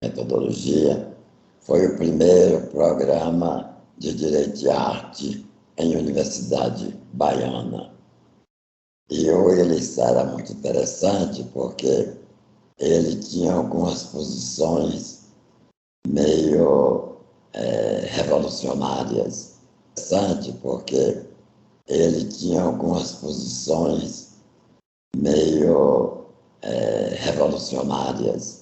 Metodologia foi o primeiro programa de Direito e Arte em Universidade Baiana. E ele era muito interessante porque ele tinha algumas posições meio revolucionárias. Interessante porque ele tinha algumas posições meio revolucionárias.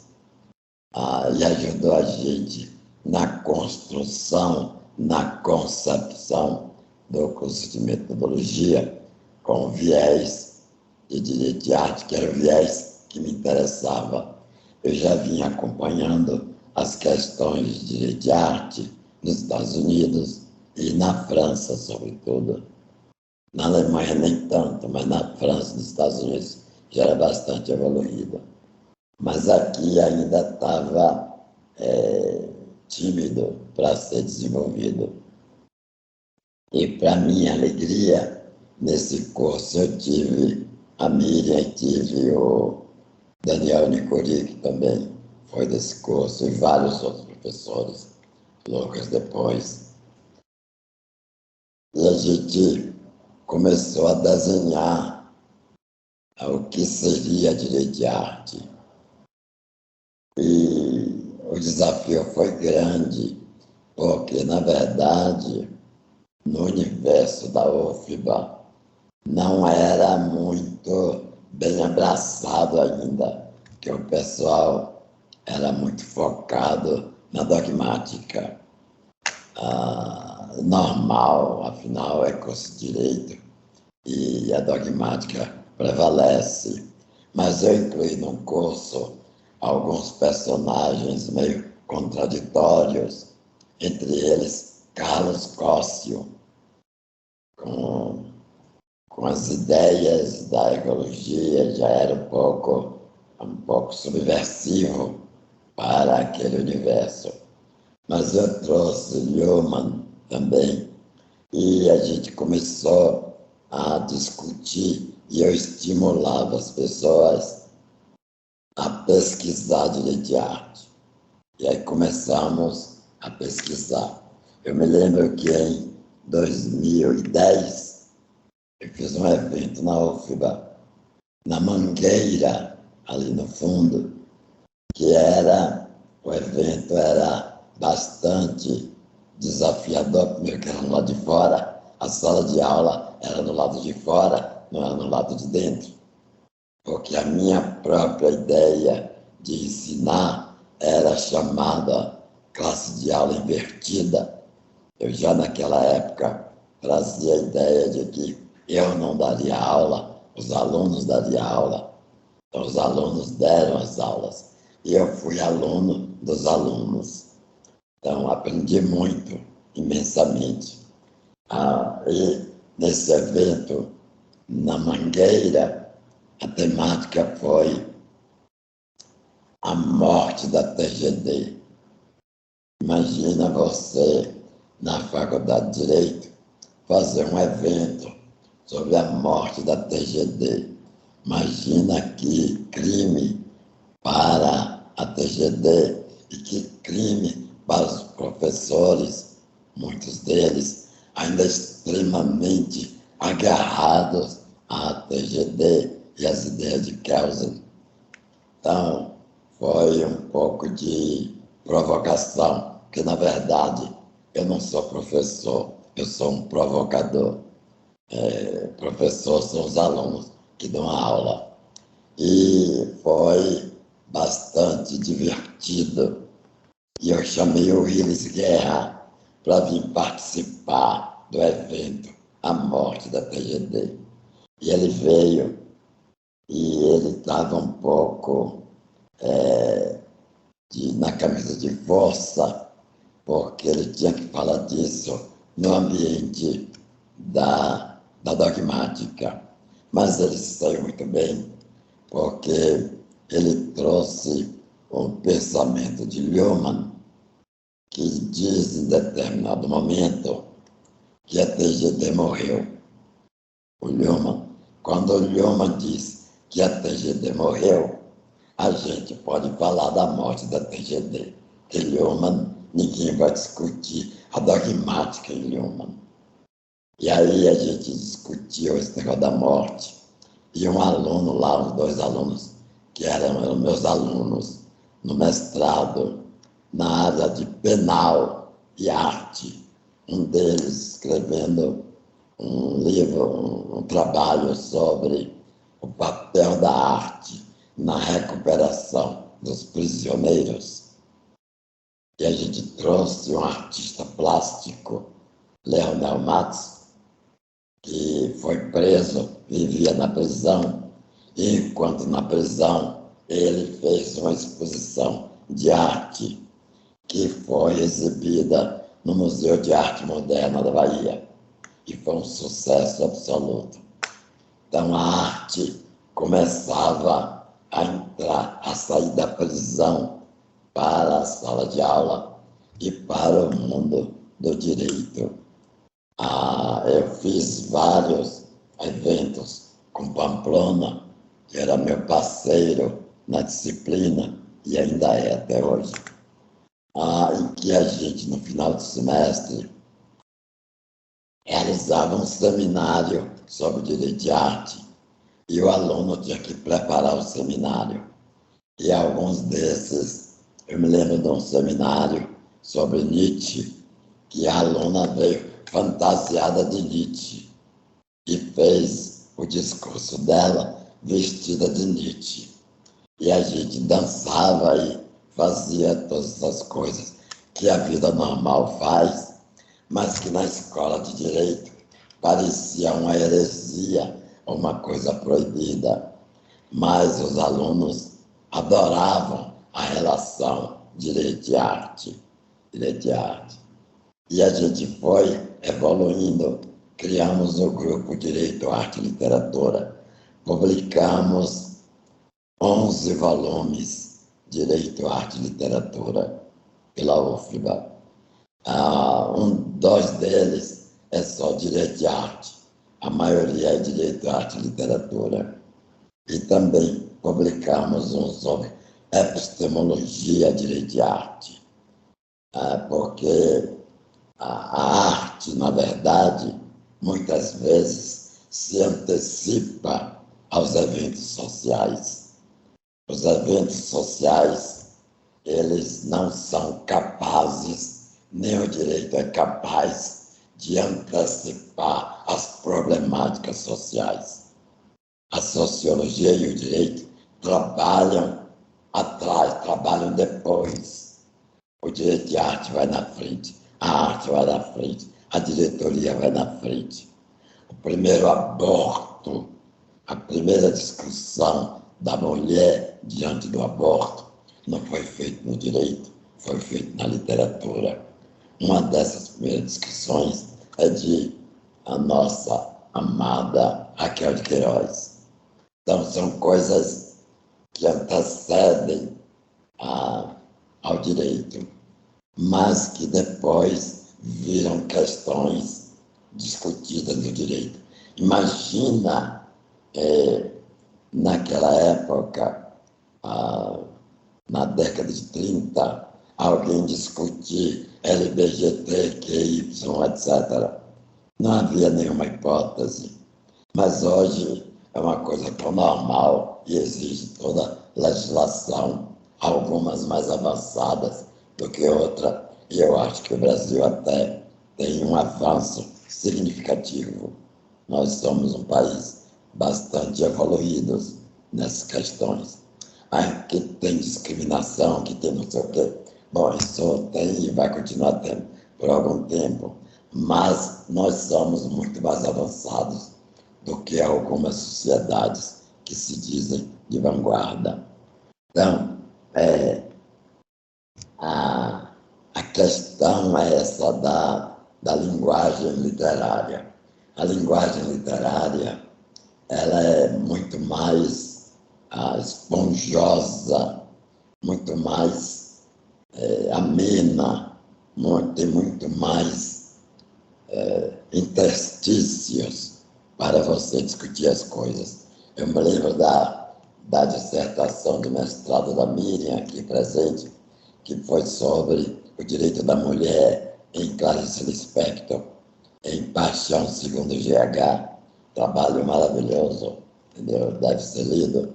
E ajudou a gente na construção, na concepção do curso de metodologia com viés de direito de arte, que era o viés que me interessava. Eu já vinha acompanhando as questões de direito de arte nos Estados Unidos e na França, sobretudo. Na Alemanha nem tanto, mas na França e nos Estados Unidos já era bastante evoluída. Mas aqui ainda estava tímido para ser desenvolvido. E, para minha alegria, nesse curso eu tive a Miriam e tive o Daniel Nicori, que também foi desse curso, e vários outros professores, loucos depois. E a gente começou a desenhar o que seria direito de arte. E o desafio foi grande, porque, na verdade, no universo da UFBA, não era muito bem abraçado ainda, porque o pessoal era muito focado na dogmática. Normal, afinal, é curso de direito e a dogmática prevalece. Mas eu incluí no curso alguns personagens meio contraditórios, entre eles Carlos Cóssio, com as ideias da ecologia, já era um pouco subversivo para aquele universo. Mas eu trouxe Luhmann também, e a gente começou a discutir, e eu estimulava as pessoas a pesquisar direito de arte. E aí começamos a pesquisar. Eu me lembro que em 2010 eu fiz um evento na UFBA, na Mangueira, ali no fundo, que o evento era bastante desafiador, primeiro que era no lado de fora, a sala de aula era no lado de fora, não era no lado de dentro. Porque a minha própria ideia de ensinar era chamada classe de aula invertida. Eu já naquela época trazia a ideia de que eu não daria aula, os alunos dariam aula. Então os alunos deram as aulas e eu fui aluno dos alunos. Então aprendi muito, imensamente. E nesse evento, na Mangueira, a temática foi a morte da TGD. Imagina você, na Faculdade de Direito, fazer um evento sobre a morte da TGD. Imagina que crime para a TGD e que crime para os professores, muitos deles ainda extremamente agarrados à TGD e às ideias de Kelsen. Então, foi um pouco de provocação, porque, na verdade, eu não sou professor, eu sou um provocador. Professor são os alunos que dão a aula. E foi bastante divertido. E eu chamei o Willis Guerra para vir participar do evento A Morte da TGD. E ele veio e ele estava um pouco na camisa de força, porque ele tinha que falar disso no ambiente da dogmática. Mas ele se saiu muito bem, porque ele trouxe um pensamento de Luhmann, que diz em determinado momento que a TGD morreu. O Luhmann, quando o Luhmann diz que a TGD morreu, a gente pode falar da morte da TGD, que Luhmann, ninguém vai discutir a dogmática em Luhmann. E aí a gente discutiu esse negócio da morte, e um aluno lá, os dois alunos, que eram meus alunos no mestrado, na área de penal e arte, um deles escrevendo um livro, um trabalho sobre o papel da arte na recuperação dos prisioneiros. E a gente trouxe um artista plástico, Leonel Matos, que foi preso, vivia na prisão, e enquanto na prisão ele fez uma exposição de arte que foi exibida no Museu de Arte Moderna da Bahia, e foi um sucesso absoluto. Então a arte começava a entrar, a sair da prisão para a sala de aula e para o mundo do direito. Eu fiz vários eventos com Pamplona, que era meu parceiro na disciplina e ainda é até hoje, em que a gente, no final do semestre, realizava um seminário sobre direito de arte e o aluno tinha que preparar o seminário. E alguns desses, eu me lembro de um seminário sobre Nietzsche, que a aluna veio fantasiada de Nietzsche e fez o discurso dela vestida de Nietzsche. E a gente dançava e fazia todas essas coisas que a vida normal faz, mas que na escola de direito parecia uma heresia, uma coisa proibida. Mas os alunos adoravam a relação direito e arte. Direito e arte. E a gente foi evoluindo, criamos o grupo Direito, Arte e Literatura, publicamos 11 volumes, Direito, Arte e Literatura, pela UFBA. Dois deles é só Direito e Arte, a maioria é Direito, Arte e Literatura. E também publicamos um sobre Epistemologia, Direito e Arte, porque a arte, na verdade, muitas vezes se antecipa aos eventos sociais. Os eventos sociais, eles não são capazes, nem o direito é capaz de antecipar as problemáticas sociais. A sociologia e o direito trabalham atrás, trabalham depois. O direito de arte vai na frente, a arte vai na frente, a diretoria vai na frente. O primeiro aborto, a primeira discussão da mulher diante do aborto não foi feito no direito, foi feito na literatura. Uma dessas primeiras discussões é de a nossa amada Raquel de Queiroz. Então são coisas que antecedem ao direito, mas que depois viram questões discutidas no direito. Imagina, naquela época, na década de 30, alguém discutir LGBTQI, etc. Não havia nenhuma hipótese, mas hoje é uma coisa tão normal e exige toda legislação, algumas mais avançadas do que outra, e eu acho que o Brasil até tem um avanço significativo. Nós somos um país bastante evoluído nessas questões. Que tem discriminação, que tem não sei o quê. Bom, isso tem e vai continuar tendo por algum tempo, mas nós somos muito mais avançados do que algumas sociedades que se dizem de vanguarda. Então, a questão é essa da linguagem literária. A linguagem literária, ela é muito mais esponjosa, muito mais amena, tem muito mais interstícios para você discutir as coisas. Eu me lembro da dissertação de mestrado da Miriam, aqui presente, que foi sobre o direito da mulher em Clarice Lispector, em Paixão segundo GH, trabalho maravilhoso, entendeu? Deve ser lido.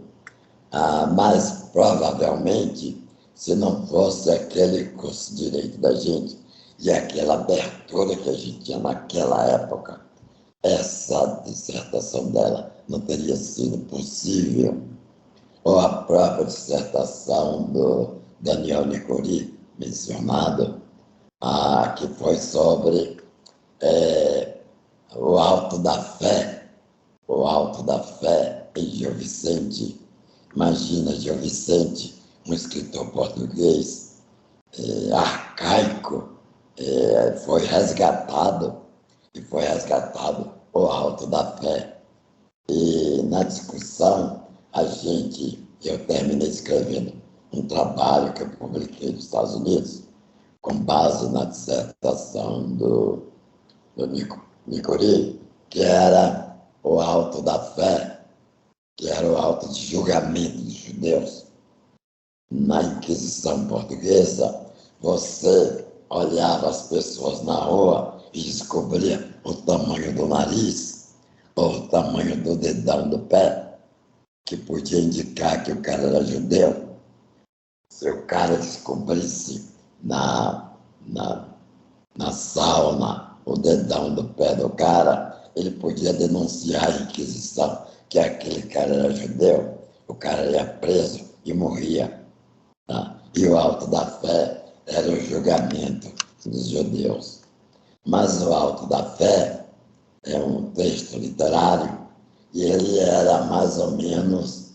Mas, provavelmente, se não fosse aquele curso de direito da gente e aquela abertura que a gente tinha naquela época, essa dissertação dela não teria sido possível. Ou a própria dissertação do Daniel Licori, mencionado, que foi sobre o alto da fé em Gil Vicente. Imagina, Gil Vicente, um escritor português arcaico, foi resgatado o alto da fé. E na discussão, eu terminei escrevendo um trabalho que eu publiquei nos Estados Unidos, com base na dissertação do Licori, que era o alto da fé, que era o alto de julgamento dos judeus. Na Inquisição Portuguesa, você olhava as pessoas na rua e descobria o tamanho do nariz ou o tamanho do dedão do pé, que podia indicar que o cara era judeu. Se o cara descobrisse na sauna o dedão do pé do cara, ele podia denunciar a Inquisição que aquele cara era judeu, o cara ia preso e morria. Tá? E o alto da fé era o julgamento dos judeus. Mas o alto da fé é um texto literário e ele era mais ou menos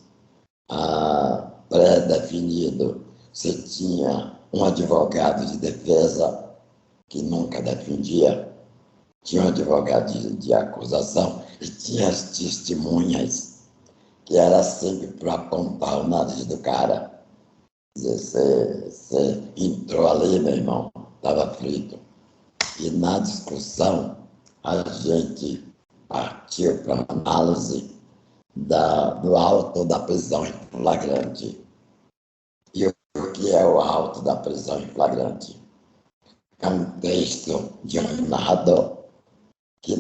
pré-definido. Você tinha um advogado de defesa que nunca defendia, tinha um advogado de acusação e tinha as testemunhas, que era sempre para apontar o nariz do cara. Você entrou ali, meu irmão, estava frito. E na discussão, a gente partiu para a análise do auto da prisão em flagrante. E o que é o auto da prisão em flagrante? É um texto de um narrador que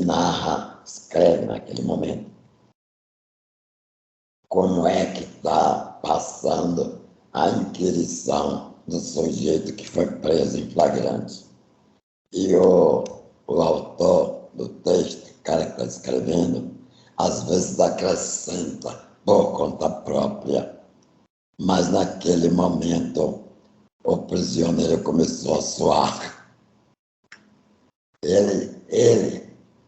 escreve naquele momento como é que está passando a inquirição do sujeito que foi preso em flagrante. E o autor do texto, o cara que está escrevendo, às vezes acrescenta por conta própria, mas naquele momento o prisioneiro começou a suar. Ele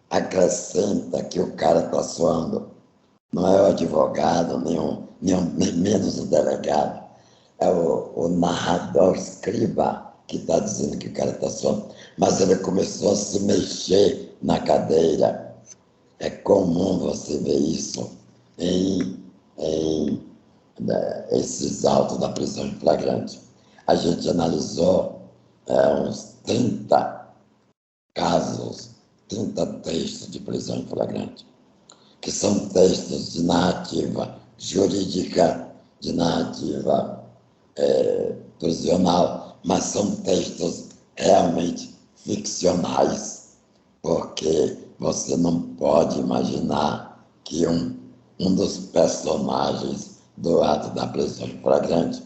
acrescenta que o cara está suando. Não é o advogado, nem menos o delegado. É o narrador, escriba, que está dizendo que o cara está suando. Mas ele começou a se mexer na cadeira. É comum você ver isso em esses autos da prisão em flagrante. A gente analisou uns 30 casos, 30 textos de prisão em flagrante, que são textos de narrativa jurídica, de narrativa prisional, mas são textos realmente ficcionais, porque você não pode imaginar que um dos personagens do ato da prisão em flagrante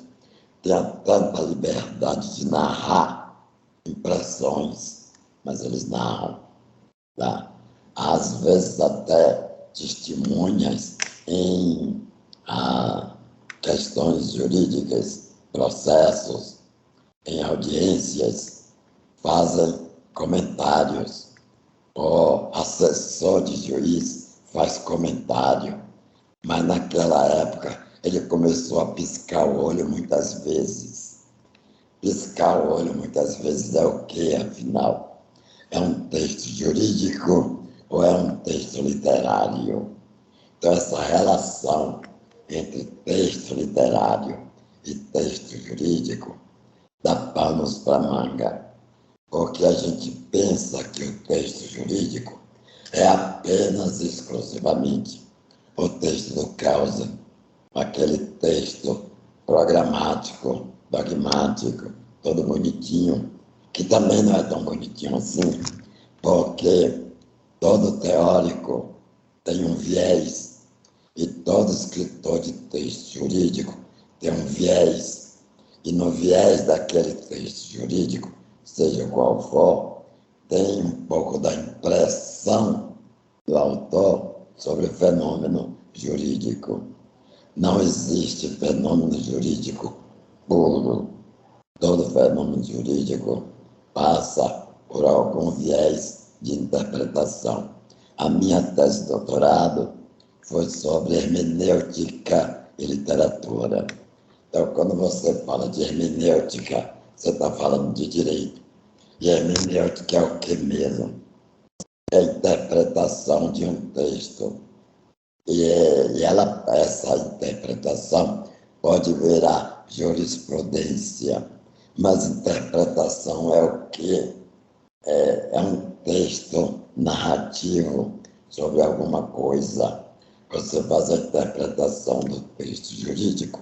tenha tanta liberdade de narrar impressões, mas eles narram, tá? Às vezes até testemunhas em questões jurídicas, processos, em audiências, fazem comentários. O assessor de juiz faz comentário, mas naquela época ele começou a piscar o olho muitas vezes. Piscar o olho muitas vezes é o quê, afinal? É um texto jurídico ou é um texto literário? Então, essa relação entre texto literário e texto jurídico dá panos para manga, porque a gente pensa que o texto jurídico é apenas exclusivamente o texto do causa, aquele texto programático, dogmático, todo bonitinho, que também não é tão bonitinho assim, porque todo teórico tem um viés e todo escritor de texto jurídico tem um viés, e no viés daquele texto jurídico, seja qual for, tem um pouco da impressão do autor sobre o fenômeno jurídico. Não existe fenômeno jurídico puro. Todo fenômeno jurídico passa por algum viés de interpretação. A minha tese de doutorado foi sobre hermenêutica e literatura. Então, quando você fala de hermenêutica, você está falando de direito. E hermenêutica é o que mesmo? É a interpretação de um texto. Essa interpretação pode virar jurisprudência, mas interpretação é o quê? É um texto narrativo sobre alguma coisa. Você faz a interpretação do texto jurídico,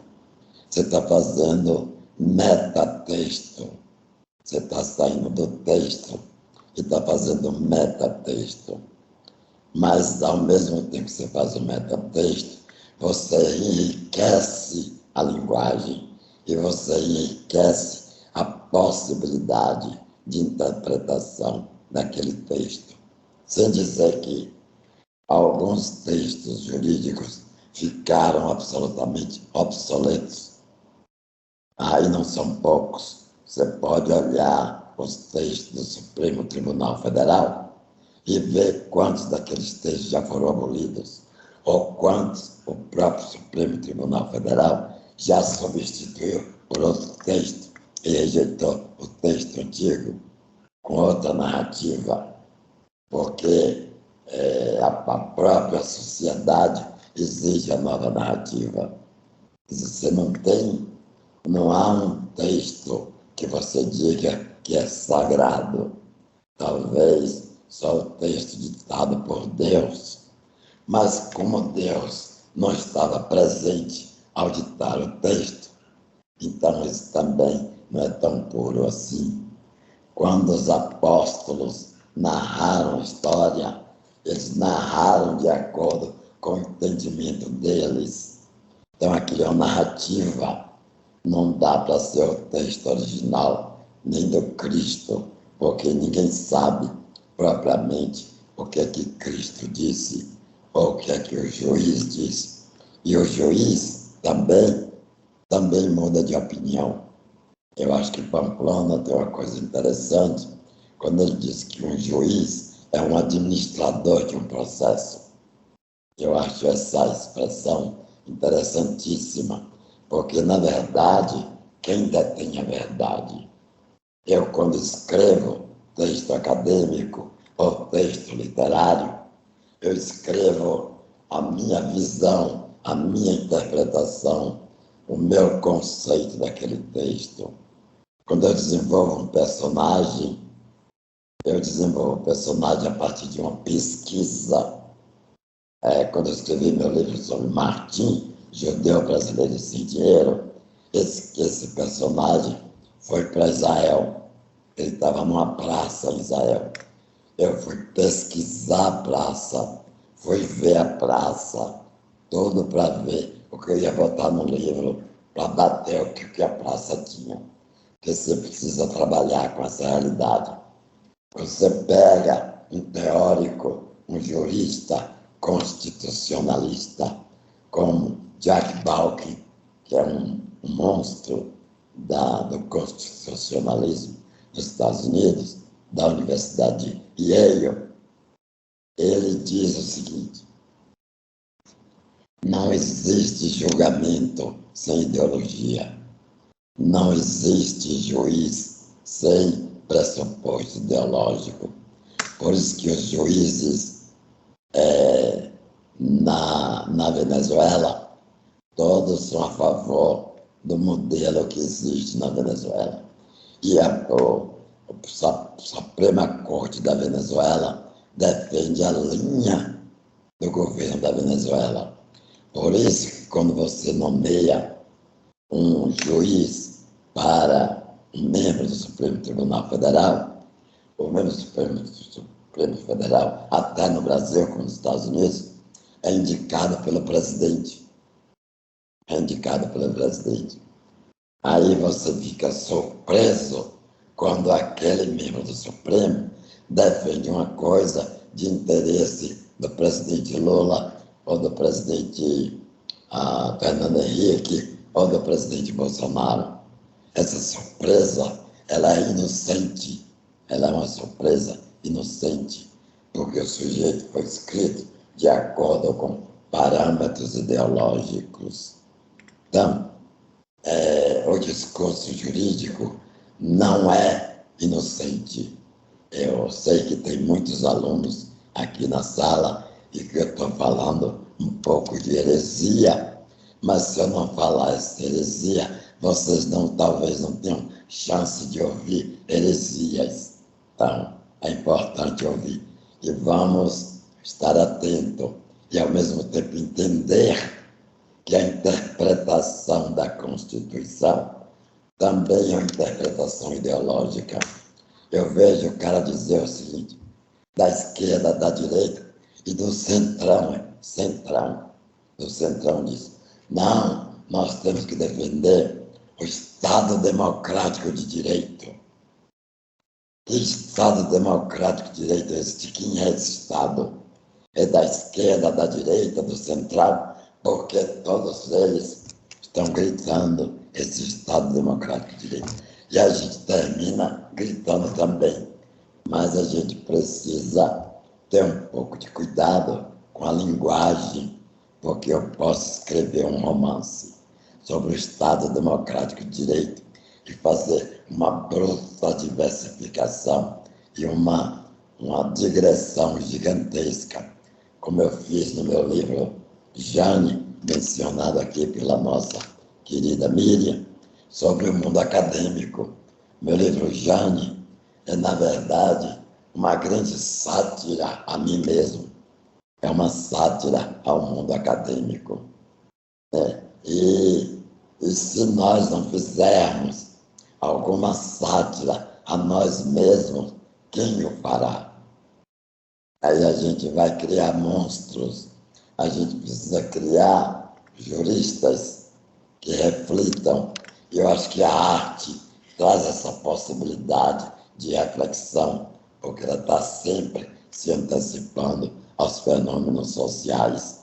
você está fazendo metatexto. Você está saindo do texto e está fazendo metatexto. Mas, ao mesmo tempo que você faz o metatexto, você enriquece a linguagem e você enriquece a possibilidade de interpretação daquele texto. Sem dizer que alguns textos jurídicos ficaram absolutamente obsoletos. Aí não são poucos. Você pode olhar os textos do Supremo Tribunal Federal e ver quantos daqueles textos já foram abolidos, ou quantos o próprio Supremo Tribunal Federal já substituiu por outro texto e rejeitou o texto antigo com outra narrativa, porque a própria sociedade exige a nova narrativa. Você não há um texto que você diga que é sagrado. Talvez só o texto ditado por Deus, mas como Deus não estava presente ao ditar o texto, então isso também não é tão puro assim. Quando os apóstolos narraram a história, eles narraram de acordo com o entendimento deles. Então aquilo é uma narrativa, não dá para ser o texto original, nem do Cristo, porque ninguém sabe propriamente o que é que Cristo disse, ou o que é que o juiz disse. E o juiz também muda de opinião. Eu acho que Pamplona tem uma coisa interessante, quando ele diz que um juiz é um administrador de um processo. Eu acho essa expressão interessantíssima, porque, na verdade, quem detém a verdade? Eu, quando escrevo texto acadêmico ou texto literário, eu escrevo a minha visão, a minha interpretação, o meu conceito daquele texto. Quando eu desenvolvo um personagem, eu desenvolvo o personagem a partir de uma pesquisa. Quando eu escrevi meu livro sobre Martim, judeu brasileiro sem dinheiro, esse personagem foi para Israel. Ele estava numa praça em Israel. Eu fui pesquisar a praça, fui ver a praça, tudo para ver o que eu ia botar no livro, para bater o que a praça tinha. Porque você precisa trabalhar com essa realidade. Você pega um teórico, um jurista constitucionalista, como Jack Balkin, que é um monstro do constitucionalismo nos Estados Unidos, da Universidade de Yale. Ele diz o seguinte: não existe julgamento sem ideologia, não existe juiz sem pressuposto ideológico. Por isso que os juízes na Venezuela, todos são a favor do modelo que existe na Venezuela. E a Suprema Corte da Venezuela defende a linha do governo da Venezuela. Por isso, quando você nomeia um juiz para um membro do Supremo Tribunal Federal, o membro do Supremo Federal, até no Brasil, como nos Estados Unidos, é indicado pelo presidente. É indicado pelo presidente. Aí você fica surpreso quando aquele membro do Supremo defende uma coisa de interesse do presidente Lula, ou do presidente Fernando Henrique, ou do presidente Bolsonaro. Essa surpresa, ela é inocente, ela é uma surpresa inocente, porque o sujeito foi escrito de acordo com parâmetros ideológicos. Então, o discurso jurídico não é inocente. Eu sei que tem muitos alunos aqui na sala e que eu estou falando um pouco de heresia, mas se eu não falar essa heresia, vocês talvez não tenham chance de ouvir heresias. Então, é importante ouvir. E vamos estar atentos e, ao mesmo tempo, entender que a interpretação da Constituição também é uma interpretação ideológica. Eu vejo o cara dizer o seguinte, da esquerda, da direita e do centrão diz, não, nós temos que defender o Estado democrático de direito. Que Estado democrático de direito é esse? Quem é esse Estado? É da esquerda, da direita, do central, porque todos eles estão gritando esse Estado democrático de direito. E a gente termina gritando também. Mas a gente precisa ter um pouco de cuidado com a linguagem, porque eu posso escrever um romance sobre o Estado democrático de direito e fazer uma bruta diversificação e uma digressão gigantesca, como eu fiz no meu livro Jane, mencionado aqui pela nossa querida Miriam, sobre o mundo acadêmico. Meu livro Jane é, na verdade, uma grande sátira a mim mesmo. É uma sátira ao mundo acadêmico. E se nós não fizermos alguma sátira a nós mesmos, quem o fará? Aí a gente vai criar monstros. A gente precisa criar juristas que reflitam. E eu acho que a arte traz essa possibilidade de reflexão, porque ela está sempre se antecipando aos fenômenos sociais.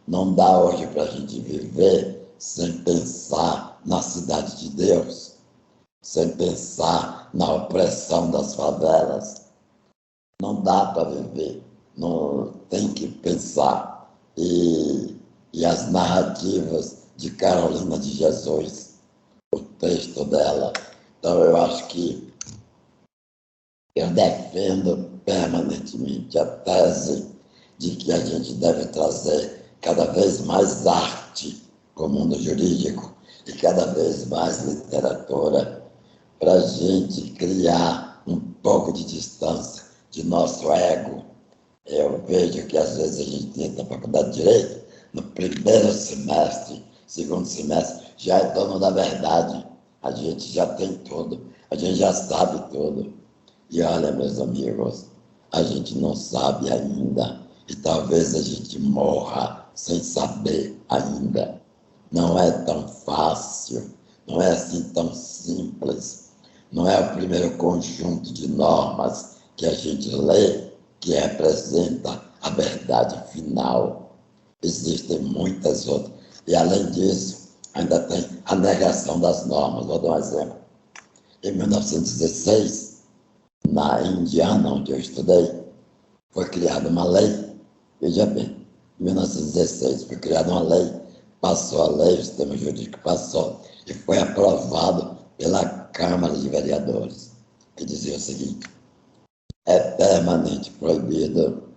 Não dá hoje para a gente viver sem pensar na cidade de Deus, sem pensar na opressão das favelas. Não dá para viver, não tem que pensar. E as narrativas de Carolina de Jesus, o texto dela. Então, eu acho que eu defendo permanentemente a tese de que a gente deve trazer cada vez mais arte para o mundo jurídico e cada vez mais literatura para a gente criar um pouco de distância de nosso ego. Eu vejo que às vezes a gente entra na faculdade de Direito, no primeiro semestre, segundo semestre, já é dono da verdade. A gente já tem tudo, a gente já sabe tudo. E olha, meus amigos, a gente não sabe ainda e talvez a gente morra sem saber ainda. Não é tão fácil, não é assim tão simples. Não é o primeiro conjunto de normas que a gente lê que representa a verdade final. Existem muitas outras. E, além disso, ainda tem a negação das normas. Vou dar um exemplo. Em 1916, na Indiana, onde eu estudei, foi criada uma lei. Veja bem, em 1916 foi criada uma lei, passou a lei, o sistema jurídico passou, e foi aprovado pela Câmara de Vereadores, que dizia o seguinte: é permanente proibido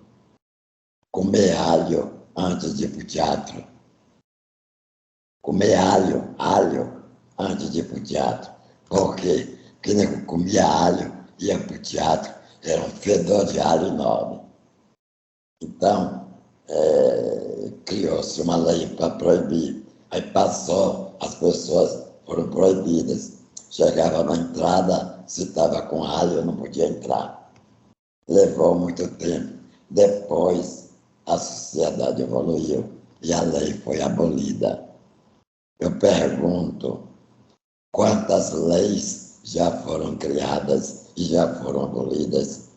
comer alho antes de ir para o teatro. Comer alho antes de ir para o teatro. Por quê? Porque nego comia alho, ia para o teatro, era um fedor de alho enorme. Então, criou-se uma lei para proibir Aí passou, as pessoas foram proibidas. Chegava na entrada, se estava com alho, não podia entrar. Levou muito tempo. Depois, a sociedade evoluiu e a lei foi abolida. Eu pergunto, quantas leis já foram criadas e já foram abolidas?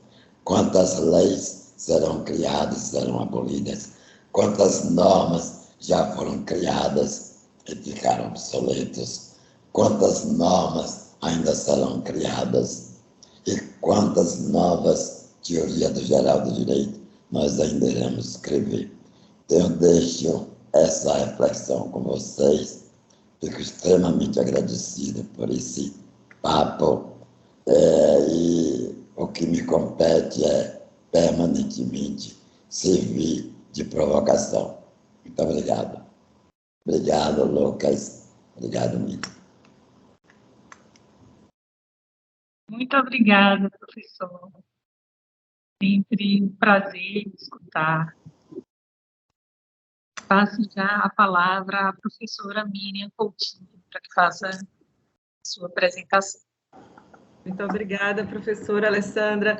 Quantas leis serão criadas e serão abolidas? Quantas normas já foram criadas e ficaram obsoletas? Quantas normas ainda serão criadas? E quantas novas teorias do geral do direito nós ainda iremos escrever? Então, eu deixo essa reflexão com vocês. Fico extremamente agradecido por esse papo. E o que me compete é permanentemente servir de provocação. Muito obrigado. Obrigado, Lucas. Obrigado, Mito. Muito obrigada, professor. Sempre um prazer escutar. Passo já a palavra à professora Miriam Coutinho, para que faça a sua apresentação. Muito obrigada, professora Alessandra.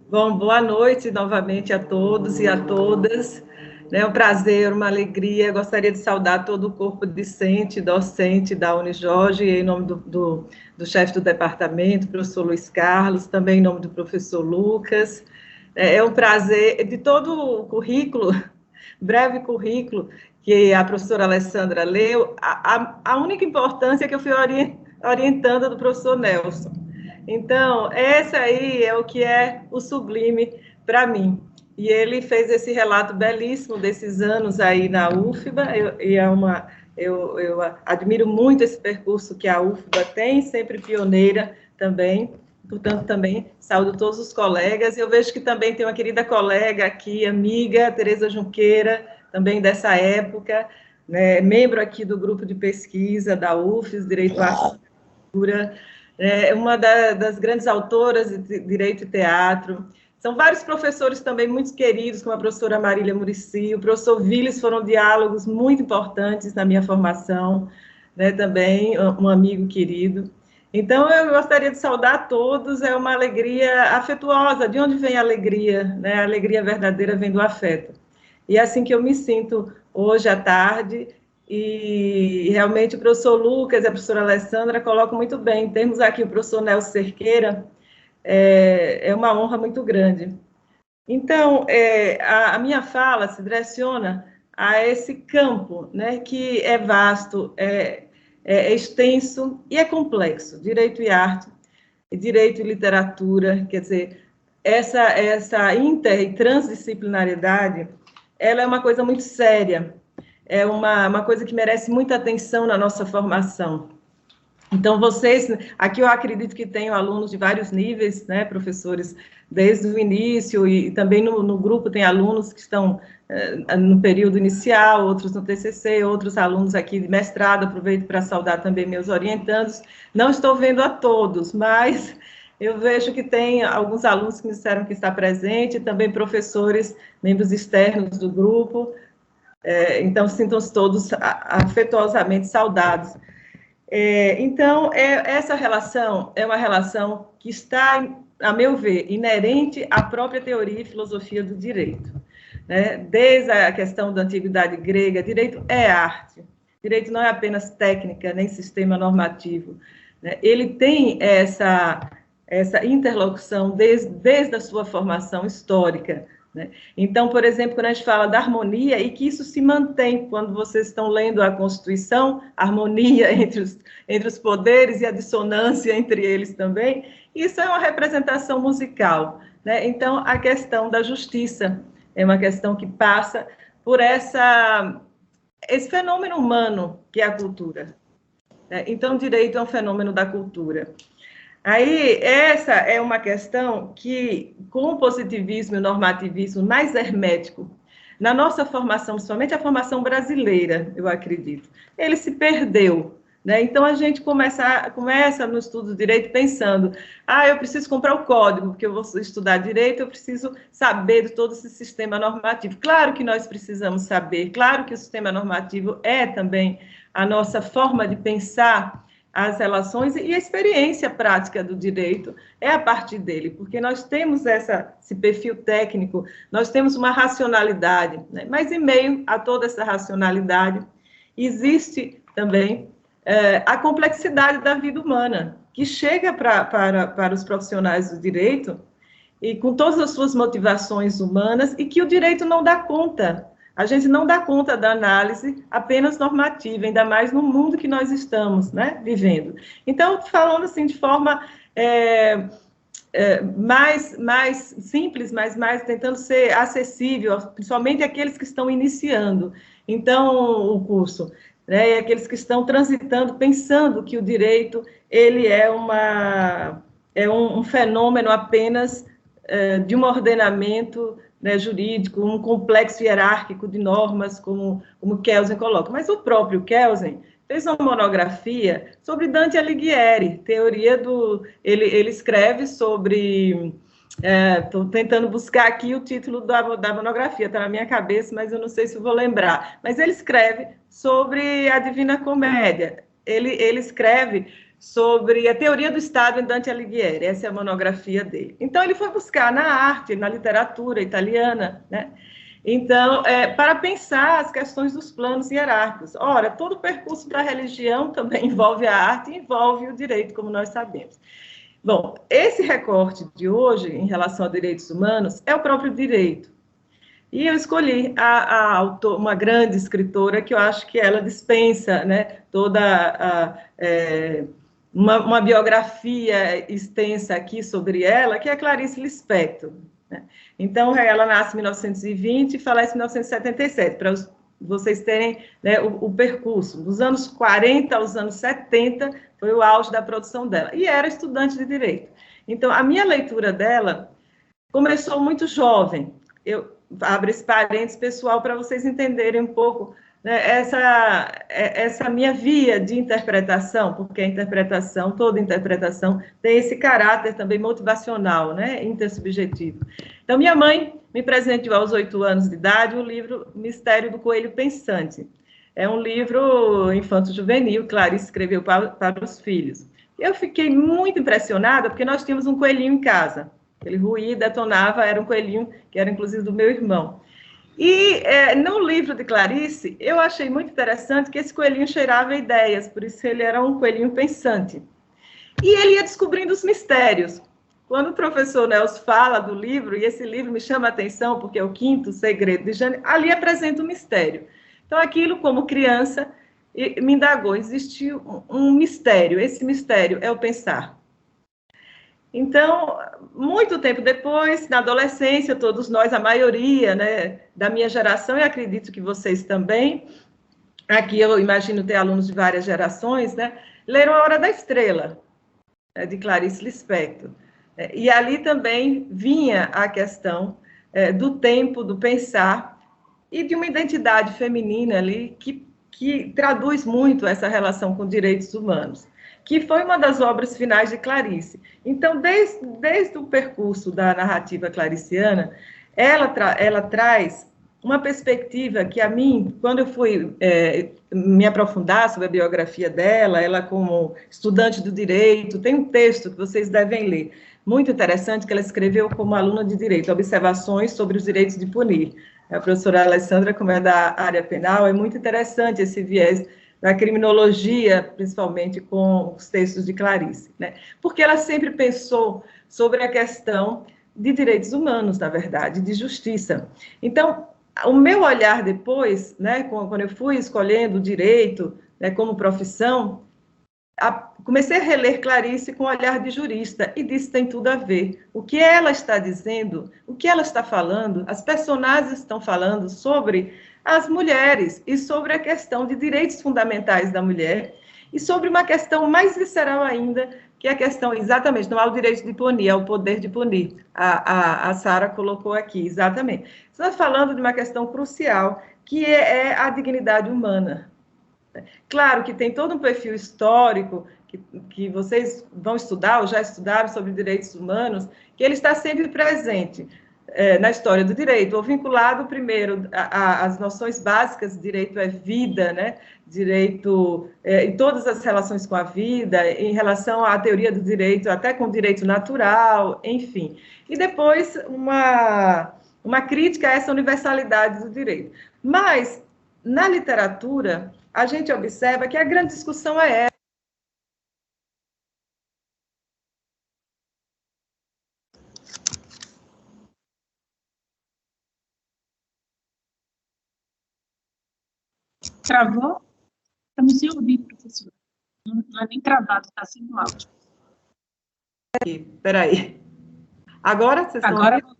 Bom, boa noite novamente a todos e a todas. É um prazer, uma alegria. Gostaria de saudar todo o corpo discente, docente da Unijorge, em nome do chefe do departamento, professor Luiz Carlos, também em nome do professor Lucas. É um prazer de todo o currículo, breve currículo, que a professora Alessandra leu, a única importância é que eu fui orientando do professor Nelson. Então, essa aí é o que é o sublime para mim. E ele fez esse relato belíssimo desses anos aí na UFBA, eu admiro muito esse percurso que a UFBA tem, sempre pioneira também, portanto, também saúdo todos os colegas. Eu vejo que também tem uma querida colega aqui, amiga, Tereza Junqueira, também dessa época, né, membro aqui do grupo de pesquisa da UFES, Direito à Arte e Cultura, uma das grandes autoras de Direito e Teatro. São vários professores também muito queridos, como a professora Marília Muricy, o professor Viles, foram diálogos muito importantes na minha formação, né, também um amigo querido. Então, eu gostaria de saudar a todos, é uma alegria afetuosa. De onde vem a alegria? Né? A alegria verdadeira vem do afeto. E é assim que eu me sinto hoje à tarde, e realmente o professor Lucas e a professora Alessandra colocam muito bem. Temos aqui o professor Nelson Cerqueira, é uma honra muito grande. Então, a minha fala se direciona a esse campo, né, que é vasto, é extenso e é complexo, direito e arte, direito e literatura, quer dizer, essa inter e transdisciplinariedade, ela é uma coisa muito séria, é uma coisa que merece muita atenção na nossa formação. Então, vocês, aqui eu acredito que tenho alunos de vários níveis, né, professores, desde o início, e também no grupo tem alunos que estão no período inicial, outros no TCC, outros alunos aqui de mestrado. Aproveito para saudar também meus orientandos. Não estou vendo a todos, mas eu vejo que tem alguns alunos que me disseram que está presente, também professores, membros externos do grupo. Então, sintam-se todos afetuosamente saudados. Então, essa relação é uma relação que está, a meu ver, inerente à própria teoria e filosofia do direito. Né? Desde a questão da antiguidade grega, direito é arte. Direito não é apenas técnica, nem sistema normativo. Né? Ele tem essa interlocução desde a sua formação histórica. Né? Então, por exemplo, quando a gente fala da harmonia, e que isso se mantém quando vocês estão lendo a Constituição, a harmonia entre os poderes e a dissonância entre eles também, isso é uma representação musical. Né? Então, a questão da justiça é uma questão que passa por esse fenômeno humano que é a cultura. Né? Então, o direito é um fenômeno da cultura. Aí, essa é uma questão que, com o positivismo e o normativismo mais hermético, na nossa formação, principalmente a formação brasileira, eu acredito, ele se perdeu. Né? Então, a gente começa no estudo do direito pensando, eu preciso comprar o código, porque eu vou estudar direito, eu preciso saber de todo esse sistema normativo. Claro que nós precisamos saber, claro que o sistema normativo é também a nossa forma de pensar as relações e a experiência prática do direito é a partir dele, porque nós temos esse perfil técnico, nós temos uma racionalidade, né? Mas em meio a toda essa racionalidade existe também a complexidade da vida humana, que chega para os profissionais do direito e com todas as suas motivações humanas e que o direito não dá conta. A gente não dá conta da análise apenas normativa, ainda mais no mundo que nós estamos, né, vivendo. Então, falando assim de forma mais simples, mas mais tentando ser acessível, principalmente aqueles que estão iniciando, então, o curso, né, e aqueles que estão transitando, pensando que o direito ele é um fenômeno apenas de um ordenamento, né, jurídico, um complexo hierárquico de normas, como Kelsen coloca. Mas o próprio Kelsen fez uma monografia sobre Dante Alighieri, teoria do... Ele escreve sobre... Estou tentando buscar aqui o título da monografia, está na minha cabeça, mas eu não sei se vou lembrar. Mas ele escreve sobre a Divina Comédia. Ele escreve sobre a teoria do Estado em Dante Alighieri, essa é a monografia dele. Então, ele foi buscar na arte, na literatura italiana, né? Então, para pensar as questões dos planos hierárquicos. Ora, todo o percurso da religião também envolve a arte e envolve o direito, como nós sabemos. Bom, esse recorte de hoje, em relação a direitos humanos, é o próprio direito. E eu escolhi uma grande escritora que eu acho que ela dispensa, né, toda uma biografia extensa aqui sobre ela, que é Clarice Lispector, né? Então, ela nasce em 1920 e falece em 1977, para vocês terem, né, o percurso. Dos anos 40 aos anos 70, foi o auge da produção dela. E era estudante de Direito. Então, a minha leitura dela começou muito jovem. Eu abro esse parênteses pessoal para vocês entenderem um pouco, né, essa minha via de interpretação, porque a interpretação, toda interpretação, tem esse caráter também motivacional, né, intersubjetivo. Então, minha mãe me presenteou aos 8 anos de idade o livro Mistério do Coelho Pensante. É um livro infanto-juvenil, Clarice escreveu para os filhos. Eu fiquei muito impressionada, porque nós tínhamos um coelhinho em casa. Ele ruía, detonava, era um coelhinho que era, inclusive, do meu irmão. E no livro de Clarice, eu achei muito interessante que esse coelhinho cheirava ideias, por isso ele era um coelhinho pensante. E ele ia descobrindo os mistérios. Quando o professor Nelson fala do livro, e esse livro me chama a atenção, porque é o 5º Segredo de Jane, ali apresenta um mistério. Então, aquilo, como criança, me indagou, existe um mistério, esse mistério é o pensar. Então, muito tempo depois, na adolescência, todos nós, a maioria, né, da minha geração, e acredito que vocês também, aqui eu imagino ter alunos de várias gerações, né, leram A Hora da Estrela, de Clarice Lispector. E ali também vinha a questão do tempo, do pensar, e de uma identidade feminina ali que traduz muito essa relação com direitos humanos, que foi uma das obras finais de Clarice. Então, desde o percurso da narrativa clariciana, ela traz uma perspectiva que, a mim, quando eu fui me aprofundar sobre a biografia dela, ela como estudante do direito, tem um texto que vocês devem ler, muito interessante, que ela escreveu como aluna de direito, Observações sobre os Direitos de Punir. A professora Alessandra, como é da área penal, é muito interessante esse viés da criminologia, principalmente com os textos de Clarice, né? Porque ela sempre pensou sobre a questão de direitos humanos, na verdade, de justiça. Então, o meu olhar depois, né, quando eu fui escolhendo o direito, né, como profissão, comecei a reler Clarice com o olhar de jurista, e disse tem tudo a ver. O que ela está dizendo, o que ela está falando, as personagens estão falando sobre as mulheres e sobre a questão de direitos fundamentais da mulher e sobre uma questão mais visceral ainda, que é a questão, exatamente, não é o direito de punir, é o poder de punir. A Sara colocou aqui, exatamente. Você está falando de uma questão crucial, que é a dignidade humana. Claro que tem todo um perfil histórico que vocês vão estudar, ou já estudaram sobre direitos humanos, que ele está sempre presente. na história do direito, ou vinculado primeiro às noções básicas, direito é vida, né? Direito em todas as relações com a vida, em relação à teoria do direito, até com o direito natural, enfim. E depois uma crítica a essa universalidade do direito. Mas, na literatura, a gente observa que a grande discussão é essa. Travou? Estamos sem ouvir, professora. Não é nem travado, está sem áudio. Espera aí. Agora vocês estão ouvindo?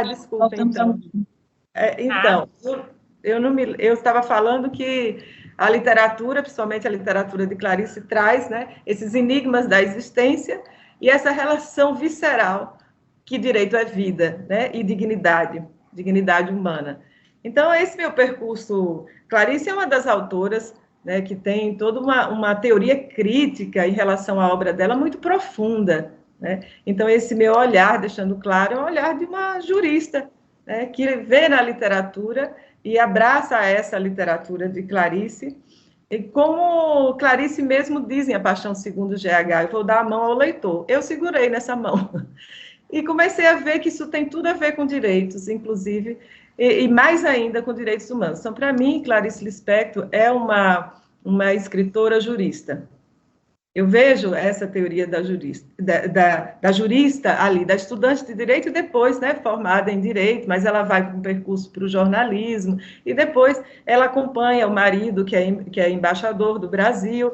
Desculpa, então. Eu estava falando que a literatura, principalmente a literatura de Clarice, traz, né, esses enigmas da existência e essa relação visceral que direito é vida, né, e dignidade humana. Então, esse meu percurso, Clarice é uma das autoras, né, que tem toda uma teoria crítica em relação à obra dela muito profunda, né? Então, esse meu olhar, deixando claro, é um olhar de uma jurista, né, que vê na literatura e abraça essa literatura de Clarice, e como Clarice mesmo diz em A Paixão Segundo GH, eu vou dar a mão ao leitor. Eu segurei nessa mão e comecei a ver que isso tem tudo a ver com direitos, inclusive, e mais ainda com direitos humanos. Então, para mim, Clarice Lispector é uma escritora jurista. Eu vejo essa teoria da jurista ali, da estudante de direito, e depois, né, formada em direito, mas ela vai com um percurso para o jornalismo, e depois ela acompanha o marido, que é embaixador do Brasil,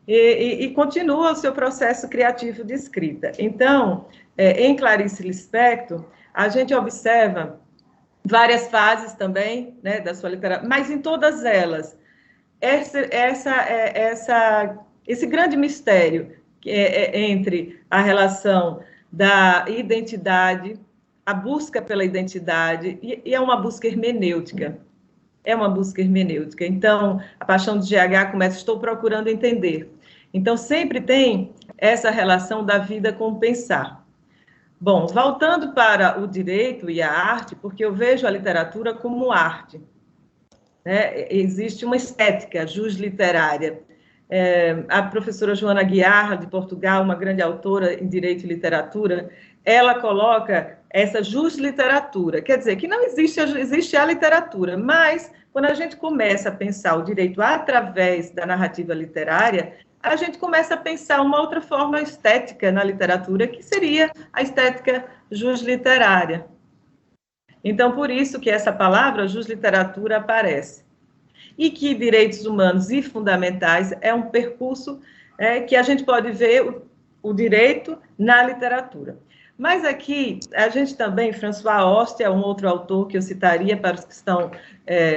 e continua o seu processo criativo de escrita. Então, em Clarice Lispector, a gente observa várias fases também, né, da sua literatura, mas em todas elas, esse grande mistério que entre a relação da identidade, a busca pela identidade, e é uma busca hermenêutica. É uma busca hermenêutica. Então, A Paixão de GH começa, estou procurando entender. Então, sempre tem essa relação da vida com o pensar. Bom, voltando para o direito e a arte, porque eu vejo a literatura como arte, né? Existe uma estética jusliterária. A professora Joana Guiarra, de Portugal, uma grande autora em Direito e Literatura, ela coloca essa jusliteratura, quer dizer, que não existe a literatura, mas quando a gente começa a pensar o direito através da narrativa literária, a gente começa a pensar uma outra forma estética na literatura, que seria a estética jusliterária. Então, por isso que essa palavra, jusliteratura, aparece. E que direitos humanos e fundamentais é um percurso que a gente pode ver o direito na literatura. Mas aqui, a gente também, François Hoste é um outro autor que eu citaria para os que estão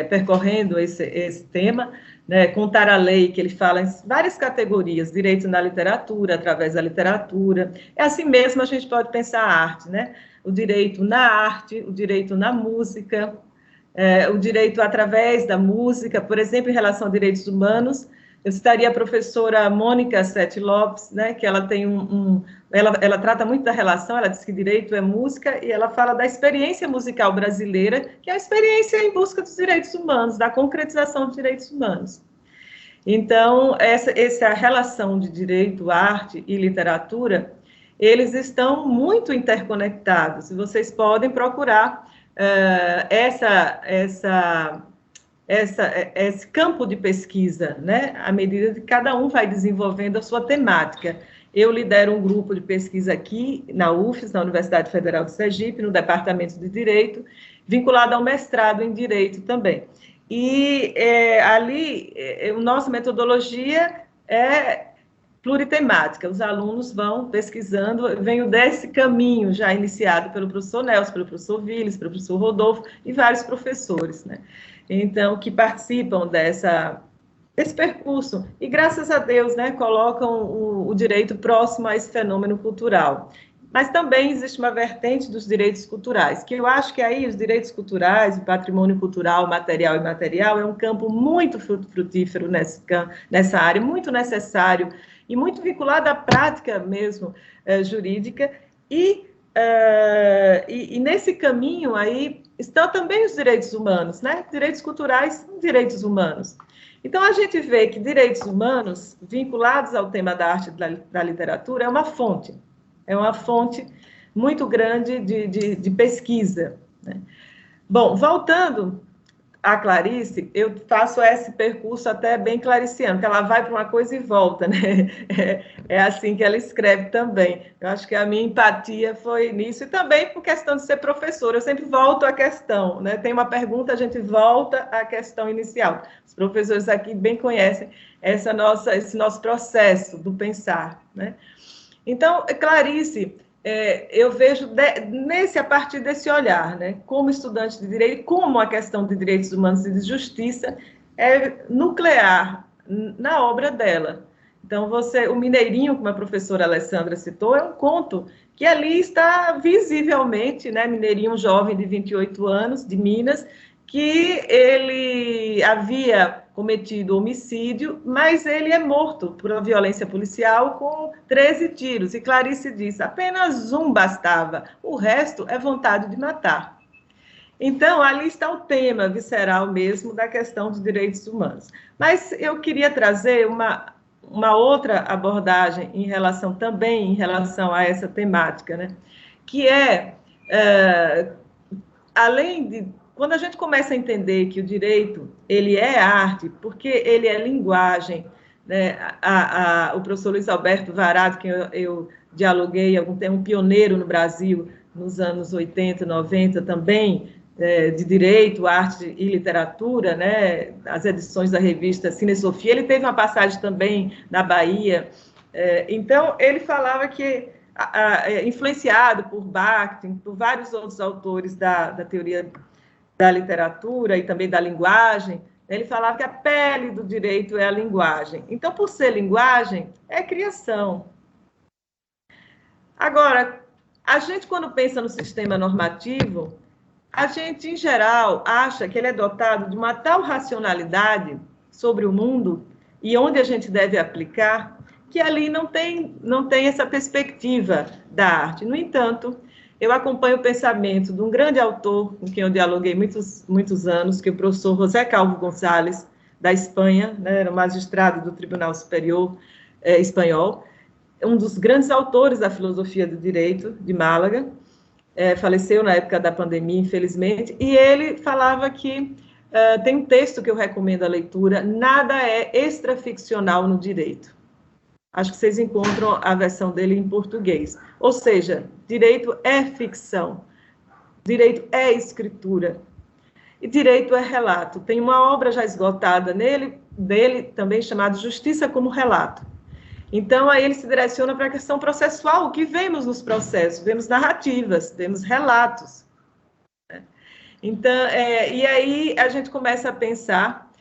percorrendo esse tema, né, contar a lei, que ele fala em várias categorias, direito na literatura, através da literatura. É assim mesmo a gente pode pensar a arte, né? O direito na arte, o direito na música, o direito através da música, por exemplo, em relação a direitos humanos, eu citaria a professora Mônica Sete Lopes, né, que ela tem ela trata muito da relação, ela diz que direito é música, e ela fala da experiência musical brasileira, que é a experiência em busca dos direitos humanos, da concretização dos direitos humanos. Então, essa relação de direito, arte e literatura, eles estão muito interconectados, e vocês podem procurar esse campo de pesquisa, né, à medida que cada um vai desenvolvendo a sua temática. Eu lidero um grupo de pesquisa aqui na UFES, na Universidade Federal de Sergipe, no Departamento de Direito, vinculado ao mestrado em Direito também. E ali, a nossa metodologia é pluritemática, os alunos vão pesquisando, venho desse caminho já iniciado pelo professor Nelson, pelo professor Viles, pelo professor Rodolfo e vários professores, né? Então, que participam desse percurso, e graças a Deus, né, colocam o direito próximo a esse fenômeno cultural. Mas também existe uma vertente dos direitos culturais, que eu acho que aí os direitos culturais, o patrimônio cultural, material e imaterial, é um campo muito frutífero nessa área, muito necessário, e muito vinculado à prática mesmo jurídica, e e nesse caminho aí estão também os direitos humanos, né? Direitos culturais são direitos humanos. Então, a gente vê que direitos humanos, vinculados ao tema da arte e da literatura, é uma fonte muito grande de pesquisa, né? Bom, voltando a Clarice, eu faço esse percurso até bem clariciano, que ela vai para uma coisa e volta, né? É assim que ela escreve também. Eu acho que a minha empatia foi nisso, e também por questão de ser professora, eu sempre volto à questão, né? Tem uma pergunta, a gente volta à questão inicial. Os professores aqui bem conhecem esse nosso processo do pensar, né? Então, Clarice, eu vejo a partir desse olhar, né, como estudante de direito, como a questão de direitos humanos e de justiça é nuclear na obra dela. Então, o Mineirinho, como a professora Alessandra citou, é um conto que ali está visivelmente, né, Mineirinho, um jovem de 28 anos, de Minas, que ele havia cometido homicídio, mas ele é morto por uma violência policial com 13 tiros. E Clarice diz, apenas um bastava, o resto é vontade de matar. Então, ali está o tema visceral mesmo da questão dos direitos humanos. Mas eu queria trazer uma outra abordagem em relação a essa temática, né? Que além de... Quando a gente começa a entender que o direito, ele é arte, porque ele é linguagem, né? O professor Luiz Alberto Varado, que eu dialoguei há algum tempo, um pioneiro no Brasil, nos anos 80, 90 também, de direito, arte e literatura, né? As edições da revista Cine Sofia, ele teve uma passagem também na Bahia, então ele falava que, influenciado por Bakhtin, por vários outros autores da teoria da literatura e também da linguagem, ele falava que a pele do direito é a linguagem. Então, por ser linguagem, é criação. Agora, a gente, quando pensa no sistema normativo, a gente, em geral, acha que ele é dotado de uma tal racionalidade sobre o mundo e onde a gente deve aplicar, que ali não tem essa perspectiva da arte. No entanto, eu acompanho o pensamento de um grande autor com quem eu dialoguei muitos anos, que é o professor José Calvo González, da Espanha, né, era magistrado do Tribunal Superior espanhol, um dos grandes autores da filosofia do direito de Málaga, faleceu na época da pandemia, infelizmente, e ele falava que tem um texto que eu recomendo a leitura, nada é extraficcional no direito. Acho que vocês encontram a versão dele em português. Ou seja, direito é ficção, direito é escritura, e direito é relato. Tem uma obra já esgotada dele também chamada Justiça como Relato. Então, aí ele se direciona para a questão processual, o que vemos nos processos, vemos narrativas, vemos relatos. Né? Então, e aí a gente começa a pensar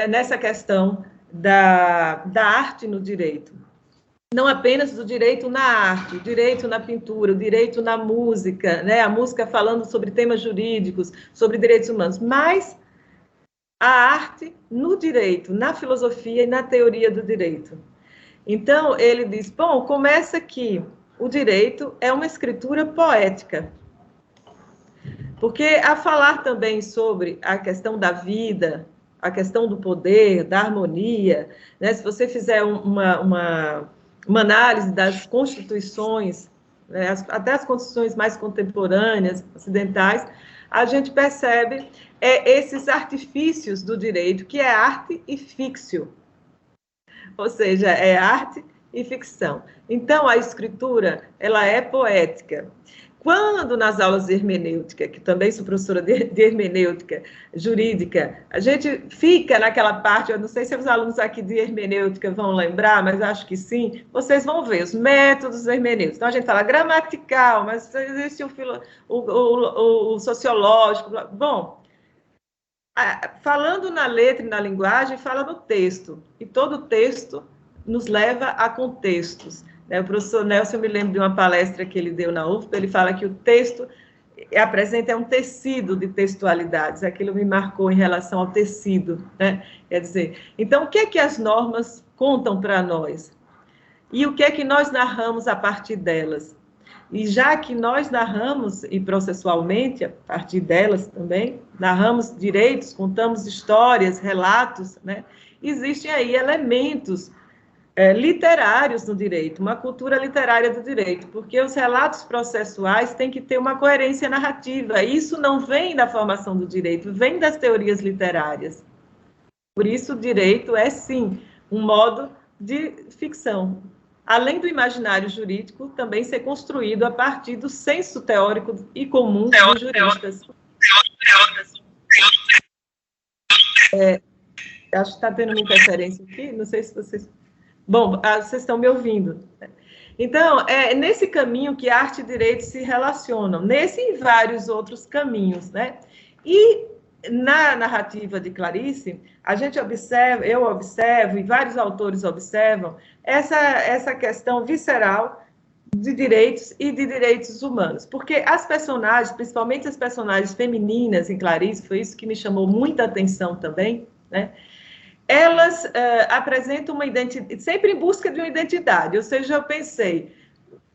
nessa questão da arte no direito. Não apenas do direito na arte, o direito na pintura, o direito na música, né? A música falando sobre temas jurídicos, sobre direitos humanos, mas a arte no direito, na filosofia e na teoria do direito. Então, ele diz, bom, começa que o direito é uma escritura poética, porque a falar também sobre a questão da vida, a questão do poder, da harmonia, né? Se você fizer uma análise das constituições, né, até as constituições mais contemporâneas, ocidentais, a gente percebe esses artifícios do direito, que é arte e ficção. Ou seja, é arte e ficção. Então, a escritura, ela é poética. Quando nas aulas de hermenêutica, que também sou professora de hermenêutica jurídica, a gente fica naquela parte, eu não sei se os alunos aqui de hermenêutica vão lembrar, mas acho que sim, vocês vão ver os métodos hermenêuticos. Então, a gente fala gramatical, mas existe o sociológico. Bom, falando na letra e na linguagem, fala no texto, e todo texto nos leva a contextos. O professor Nelson, eu me lembro de uma palestra que ele deu na UFPA, ele fala que o texto apresenta um tecido de textualidades, aquilo me marcou em relação ao tecido, né? Quer dizer, então, o que é que as normas contam para nós? E o que é que nós narramos a partir delas? E já que nós narramos, e processualmente, a partir delas também, narramos direitos, contamos histórias, relatos, né? Existem aí elementos literários no direito, uma cultura literária do direito, porque os relatos processuais têm que ter uma coerência narrativa. Isso não vem da formação do direito, vem das teorias literárias. Por isso, o direito é, sim, um modo de ficção. Além do imaginário jurídico, também ser construído a partir do senso teórico e comum dos juristas. Acho que está tendo uma interferência aqui, não sei se vocês... Bom, vocês estão me ouvindo. Então, é nesse caminho que arte e direito se relacionam, nesse e vários outros caminhos, né? E na narrativa de Clarice, a gente observa, eu observo, e vários autores observam, essa questão visceral de direitos e de direitos humanos. Porque as personagens, principalmente as personagens femininas em Clarice, foi isso que me chamou muita atenção também, né? Elas apresentam uma identidade, sempre em busca de uma identidade, ou seja, eu pensei,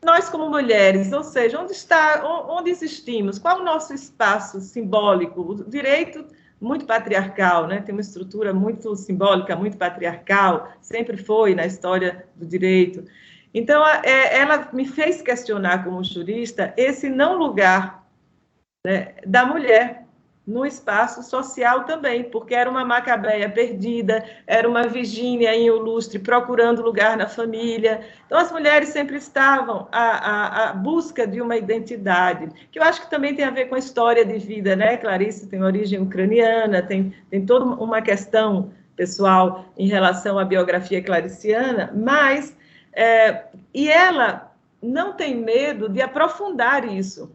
nós como mulheres, ou seja, onde existimos, qual o nosso espaço simbólico? O direito muito patriarcal, né? Tem uma estrutura muito simbólica, muito patriarcal, sempre foi na história do direito. Então, ela me fez questionar como jurista esse não lugar, né, da mulher no espaço social também, porque era uma Macabeia perdida, era uma Virgínia em Ilustre procurando lugar na família. Então, as mulheres sempre estavam à busca de uma identidade, que eu acho que também tem a ver com a história de vida, né? Clarice tem origem ucraniana, tem toda uma questão pessoal em relação à biografia clariciana, mas... e ela não tem medo de aprofundar isso,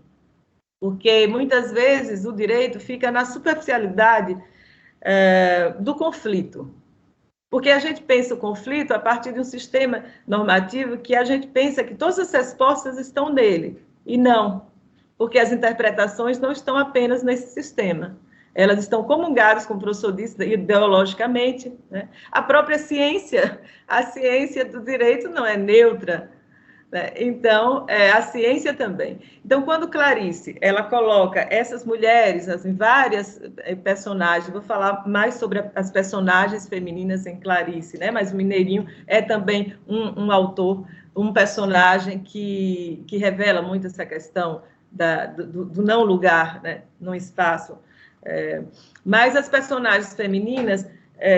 porque muitas vezes o direito fica na superficialidade do conflito. Porque a gente pensa o conflito a partir de um sistema normativo que a gente pensa que todas as respostas estão nele, e não, porque as interpretações não estão apenas nesse sistema. Elas estão comungadas, como o professor disse, ideologicamente, né? A própria ciência, a ciência do direito não é neutra, né? Então, a ciência também. Então, quando Clarice, ela coloca essas mulheres, assim, várias personagens, vou falar mais sobre as personagens femininas em Clarice, né? Mas o Mineirinho é também um autor, um personagem que revela muito essa questão do não lugar, né, no espaço. Mas as personagens femininas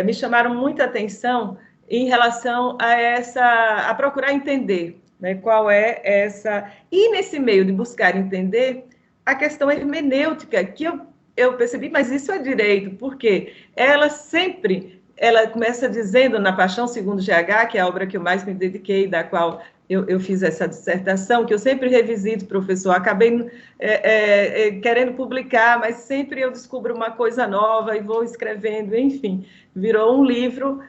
me chamaram muita atenção em relação a procurar entender, né, qual é essa... E nesse meio de buscar entender, a questão hermenêutica, que eu percebi, mas isso é direito, porque ela começa dizendo na Paixão segundo GH, que é a obra que eu mais me dediquei, da qual eu fiz essa dissertação, que eu sempre revisito, professor, acabei querendo publicar, mas sempre eu descubro uma coisa nova e vou escrevendo, enfim, virou um livro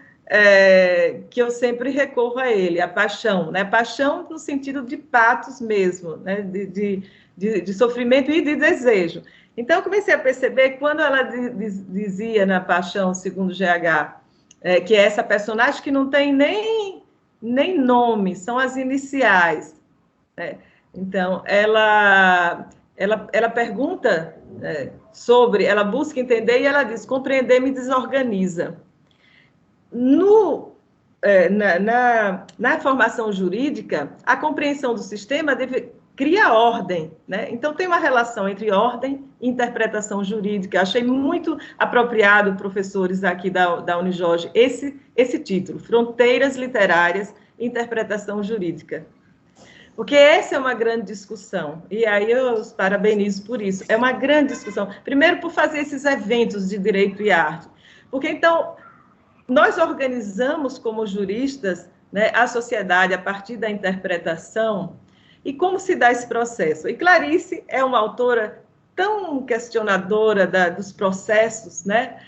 que eu sempre recorro a ele, a paixão, né? Paixão no sentido de patos mesmo, né? de sofrimento e de desejo. Então, eu comecei a perceber, quando ela dizia na Paixão segundo GH, que é essa personagem que não tem nem nome, são as iniciais, né? Então, ela pergunta sobre, ela busca entender e ela diz, compreender me desorganiza. Na formação jurídica, a compreensão do sistema cria ordem, né? Então, tem uma relação entre ordem e interpretação jurídica. Achei muito apropriado, professores aqui da Unijorge, esse título, Fronteiras Literárias e Interpretação Jurídica. Porque essa é uma grande discussão, e aí eu os parabenizo por isso. É uma grande discussão. Primeiro, por fazer esses eventos de direito e arte. Porque, então, nós organizamos como juristas, né, a sociedade a partir da interpretação. E como se dá esse processo? E Clarice é uma autora tão questionadora dos processos, né,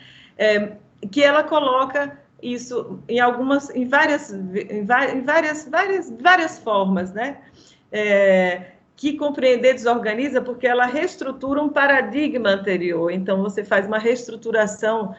que ela coloca isso em várias formas, né, que compreender desorganiza porque ela reestrutura um paradigma anterior. Então, você faz uma reestruturação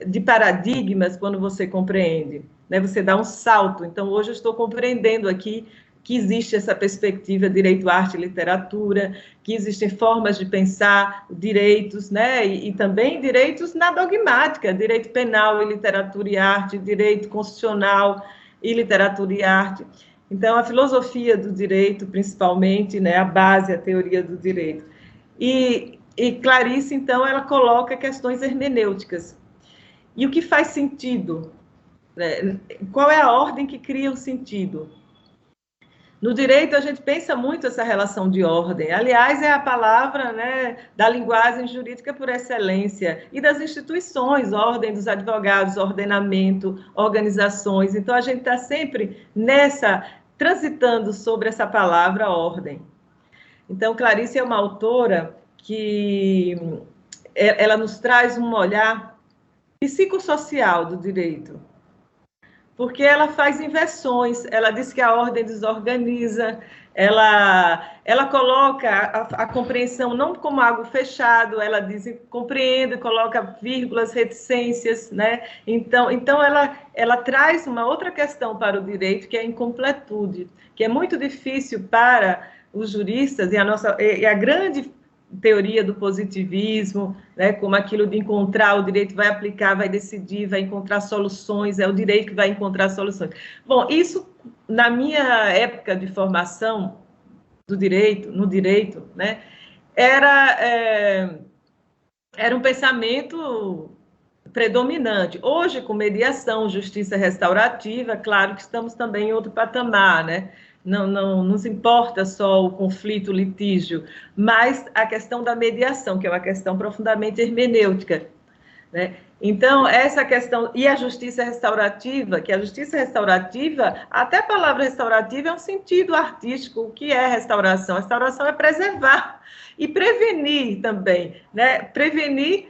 de paradigmas quando você compreende, né? Você dá um salto. Então, hoje eu estou compreendendo aqui que existe essa perspectiva direito, arte e literatura, que existem formas de pensar direitos, né? E também direitos na dogmática, direito penal e literatura e arte, direito constitucional e literatura e arte. Então, a filosofia do direito, principalmente, né, a base, a teoria do direito. E Clarice, então, ela coloca questões hermenêuticas. E o que faz sentido? Né? Qual é a ordem que cria o sentido? No direito, a gente pensa muito essa relação de ordem. Aliás, é a palavra, né, da linguagem jurídica por excelência e das instituições, ordem dos advogados, ordenamento, organizações. Então, a gente está sempre transitando sobre essa palavra ordem. Então, Clarice é uma autora que ela nos traz um olhar psicossocial do direito, porque ela faz inversões, ela diz que a ordem desorganiza, ela coloca a compreensão não como algo fechado, ela diz compreende, coloca vírgulas, reticências, né? Então ela traz uma outra questão para o direito, que é a incompletude, que é muito difícil para os juristas, e a grande teoria do positivismo, né, como aquilo de encontrar, o direito vai aplicar, vai decidir, vai encontrar soluções, é o direito que vai encontrar soluções. Bom, isso, na minha época de formação do direito, no direito, né, era um pensamento predominante. Hoje, com mediação, justiça restaurativa, claro que estamos também em outro patamar, né? Não nos importa só o conflito, o litígio, mas a questão da mediação, que é uma questão profundamente hermenêutica, né? Então, essa questão, e a justiça restaurativa, que a justiça restaurativa, até a palavra restaurativa é um sentido artístico. O que é restauração? A restauração é preservar e prevenir também, né? Prevenir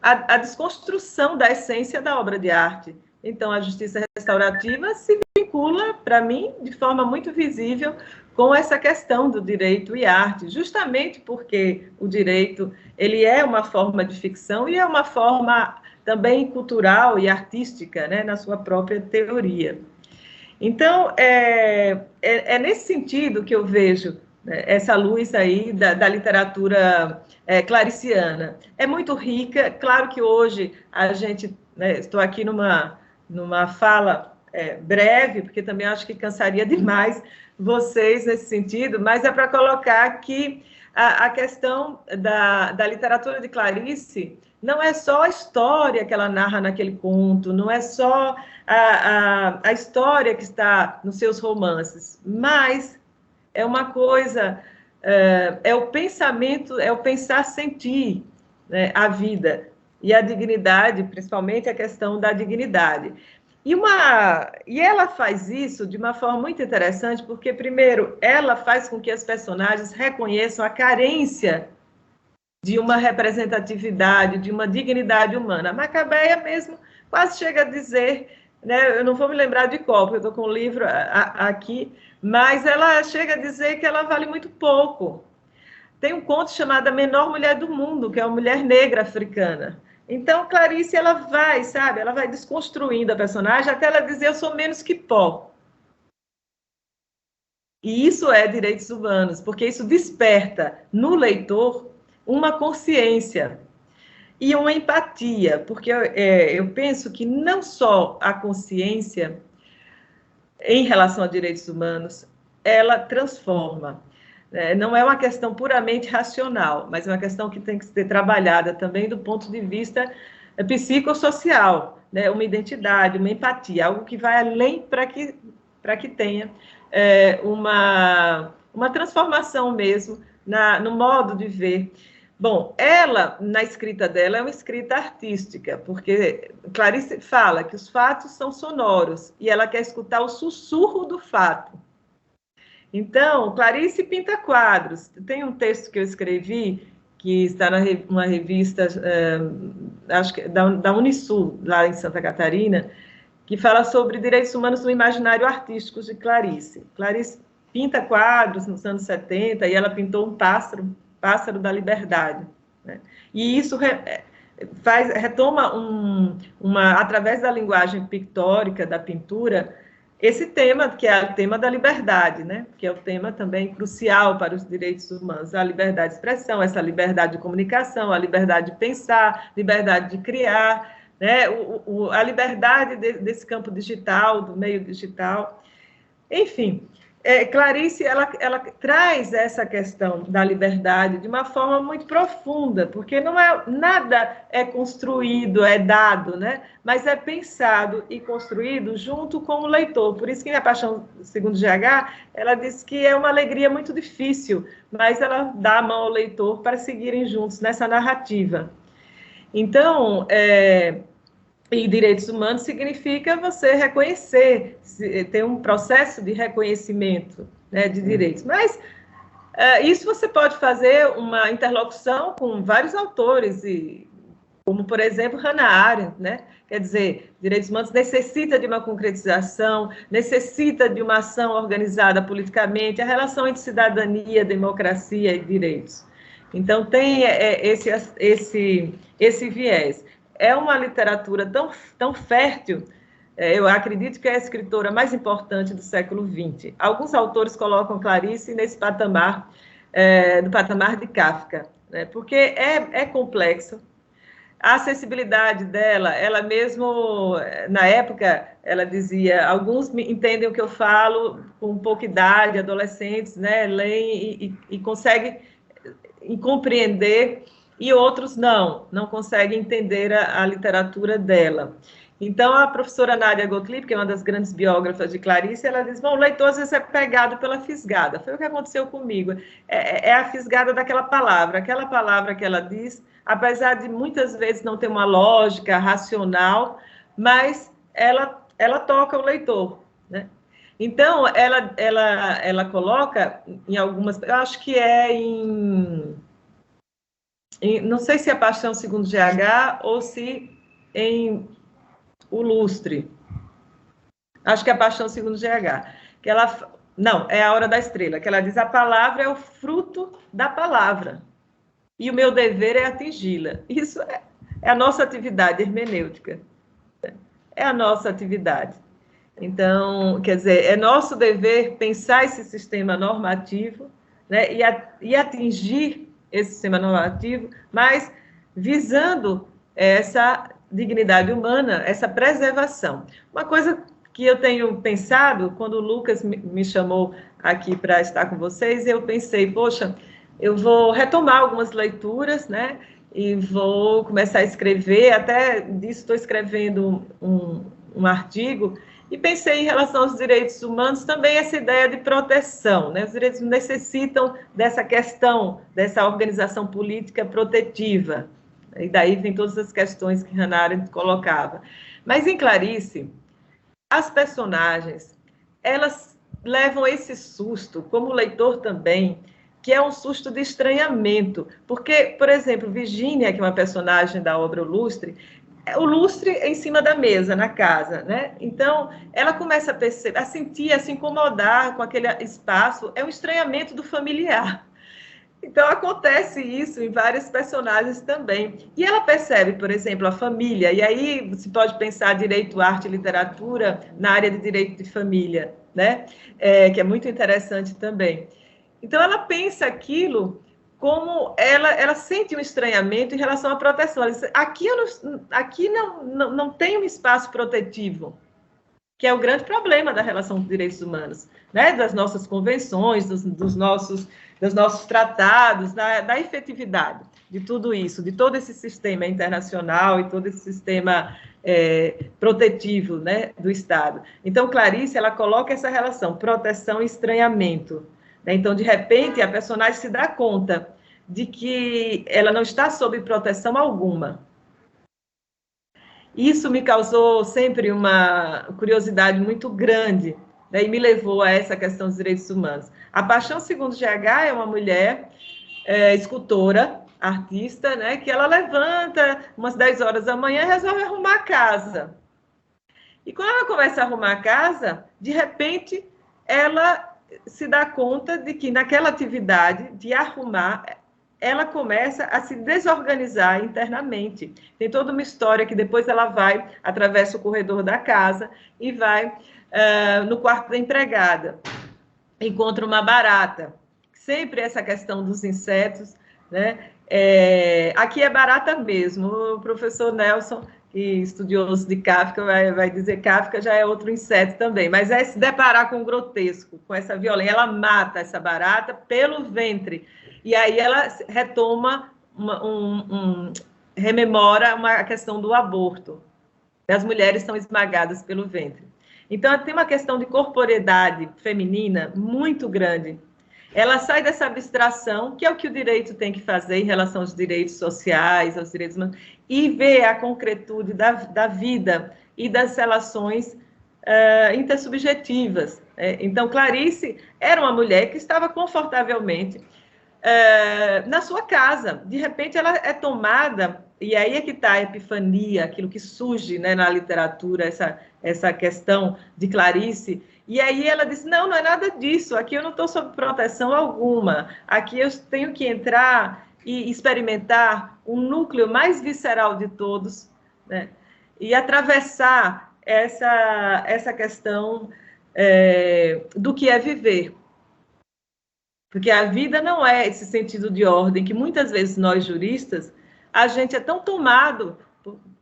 a desconstrução da essência da obra de arte. Então, a justiça restaurativa se vincula, para mim, de forma muito visível, com essa questão do direito e arte, justamente porque o direito ele é uma forma de ficção e é uma forma também cultural e artística, né, na sua própria teoria. Então, é nesse sentido que eu vejo, né, essa luz aí da literatura clariciana. É muito rica, claro que hoje a gente, né, estou aqui numa fala breve, porque também acho que cansaria demais vocês nesse sentido, mas é para colocar que a questão da literatura de Clarice não é só a história que ela narra naquele conto, não é só a história que está nos seus romances, mas é uma coisa, é o pensamento, é o pensar-sentir, né, a vida e a dignidade, principalmente a questão da dignidade. E ela faz isso de uma forma muito interessante, porque, primeiro, ela faz com que as personagens reconheçam a carência de uma representatividade, de uma dignidade humana. A Macabeia mesmo quase chega a dizer, né, eu não vou me lembrar de qual, porque eu estou com o livro aqui, mas ela chega a dizer que ela vale muito pouco. Tem um conto chamado A Menor Mulher do Mundo, que é uma mulher negra africana. Então, Clarice, ela vai, sabe, ela vai desconstruindo a personagem até ela dizer, eu sou menos que pó. E isso é direitos humanos, porque isso desperta no leitor uma consciência e uma empatia, porque eu penso que não só a consciência em relação a direitos humanos, ela transforma. Não é uma questão puramente racional, mas é uma questão que tem que ser trabalhada também do ponto de vista psicossocial, né? Uma identidade, uma empatia, algo que vai além para que tenha uma transformação mesmo no modo de ver. Bom, ela, na escrita dela, é uma escrita artística, porque Clarice fala que os fatos são sonoros e ela quer escutar o sussurro do fato. Então, Clarice pinta quadros. Tem um texto que eu escrevi, que está numa revista, acho que da Unisul, lá em Santa Catarina, que fala sobre direitos humanos no imaginário artístico de Clarice. Clarice pinta quadros nos anos 70 e ela pintou um pássaro da liberdade, né? E isso retoma através da linguagem pictórica da pintura, esse tema, que é o tema da liberdade, né? Que é o tema também crucial para os direitos humanos, a liberdade de expressão, essa liberdade de comunicação, a liberdade de pensar, liberdade de criar, né? A liberdade desse campo digital, do meio digital. Enfim, Clarice, ela traz essa questão da liberdade de uma forma muito profunda, porque nada é construído, é dado, né? Mas é pensado e construído junto com o leitor. Por isso que A Paixão Segundo GH, ela diz que é uma alegria muito difícil, mas ela dá a mão ao leitor para seguirem juntos nessa narrativa. Então, e direitos humanos significa você reconhecer, ter um processo de reconhecimento, né, de direitos. Mas isso você pode fazer uma interlocução com vários autores, como, por exemplo, Hannah Arendt, né? Quer dizer, direitos humanos necessita de uma concretização, necessita de uma ação organizada politicamente, a relação entre cidadania, democracia e direitos. Então, tem esse viés. É uma literatura tão fértil, eu acredito que é a escritora mais importante do século XX. Alguns autores colocam Clarice nesse patamar, do patamar de Kafka, né? Porque é complexo. A acessibilidade dela, ela mesmo, na época, ela dizia, alguns entendem o que eu falo com pouca idade, adolescentes, né, leem e conseguem compreender, e outros não conseguem entender a literatura dela. Então, a professora Nádia Gottlieb, que é uma das grandes biógrafas de Clarice, ela diz, bom, o leitor às vezes é pegado pela fisgada. Foi o que aconteceu comigo. É a fisgada daquela palavra. Aquela palavra que ela diz, apesar de muitas vezes não ter uma lógica racional, mas ela toca o leitor, né? Então, ela coloca em algumas... Eu acho que não sei se é Paixão Segundo GH ou se em O Lustre. Acho que é Paixão Segundo GH. Não, é A Hora da Estrela, que ela diz, a palavra é o fruto da palavra, e o meu dever é atingi-la. Isso é a nossa atividade hermenêutica. É a nossa atividade. Então, quer dizer, é nosso dever pensar esse sistema normativo, né, e atingir esse sistema normativo, mas visando essa dignidade humana, essa preservação. Uma coisa que eu tenho pensado, quando o Lucas me chamou aqui para estar com vocês, eu pensei, poxa, eu vou retomar algumas leituras, né, e vou começar a escrever, até disso estou escrevendo um artigo, e pensei em relação aos direitos humanos também essa ideia de proteção, né? Os direitos necessitam dessa questão, dessa organização política protetiva. E daí vem todas as questões que Hannah Arendt colocava. Mas em Clarice, as personagens, elas levam esse susto, como o leitor também, que é um susto de estranhamento. Porque, por exemplo, Virginia, que é uma personagem da obra O Lustre em cima da mesa, na casa, né? Então, ela começa a perceber, a sentir, a se incomodar com aquele espaço, é um estranhamento do familiar. Então, acontece isso em vários personagens também. E ela percebe, por exemplo, a família, e aí você pode pensar direito, arte e literatura na área de direito de família, né? Que é muito interessante também. Então, ela pensa aquilo como ela sente um estranhamento em relação à proteção. Ela diz, aqui não tem um espaço protetivo, que é o grande problema da relação dos direitos humanos, né? Das nossas convenções, dos nossos tratados, da efetividade de tudo isso, de todo esse sistema internacional e todo esse sistema protetivo, né, do Estado. Então, Clarice, ela coloca essa relação, proteção e estranhamento. Então, de repente, a personagem se dá conta de que ela não está sob proteção alguma. Isso me causou sempre uma curiosidade muito grande, né, e me levou a essa questão dos direitos humanos. A Paixão Segundo GH é uma mulher escultora, artista, né, que ela levanta umas 10 horas da manhã e resolve arrumar a casa. E quando ela começa a arrumar a casa, de repente, ela se dá conta de que naquela atividade de arrumar, ela começa a se desorganizar internamente. Tem toda uma história que depois ela vai, atravessa o corredor da casa e vai no quarto da empregada. Encontra uma barata. Sempre essa questão dos insetos, né? Aqui é barata mesmo. O professor Nelson, que estudioso de Kafka, vai dizer que Kafka já é outro inseto também, mas é se deparar com o grotesco, com essa violência. Ela mata essa barata pelo ventre, e aí ela retoma, rememora a questão do aborto. As mulheres são esmagadas pelo ventre. Então, tem uma questão de corporeidade feminina muito grande. Ela sai dessa abstração, que é o que o direito tem que fazer em relação aos direitos sociais, aos direitos humanos, e vê a concretude da vida e das relações intersubjetivas. Então, Clarice era uma mulher que estava confortavelmente na sua casa. De repente, ela é tomada, e aí é que está a epifania, aquilo que surge, né, na literatura, essa questão de Clarice. E aí ela disse, não é nada disso, aqui eu não estou sob proteção alguma, aqui eu tenho que entrar e experimentar o núcleo mais visceral de todos, né, e atravessar essa questão do que é viver. Porque a vida não é esse sentido de ordem, que muitas vezes nós juristas, a gente é tão tomado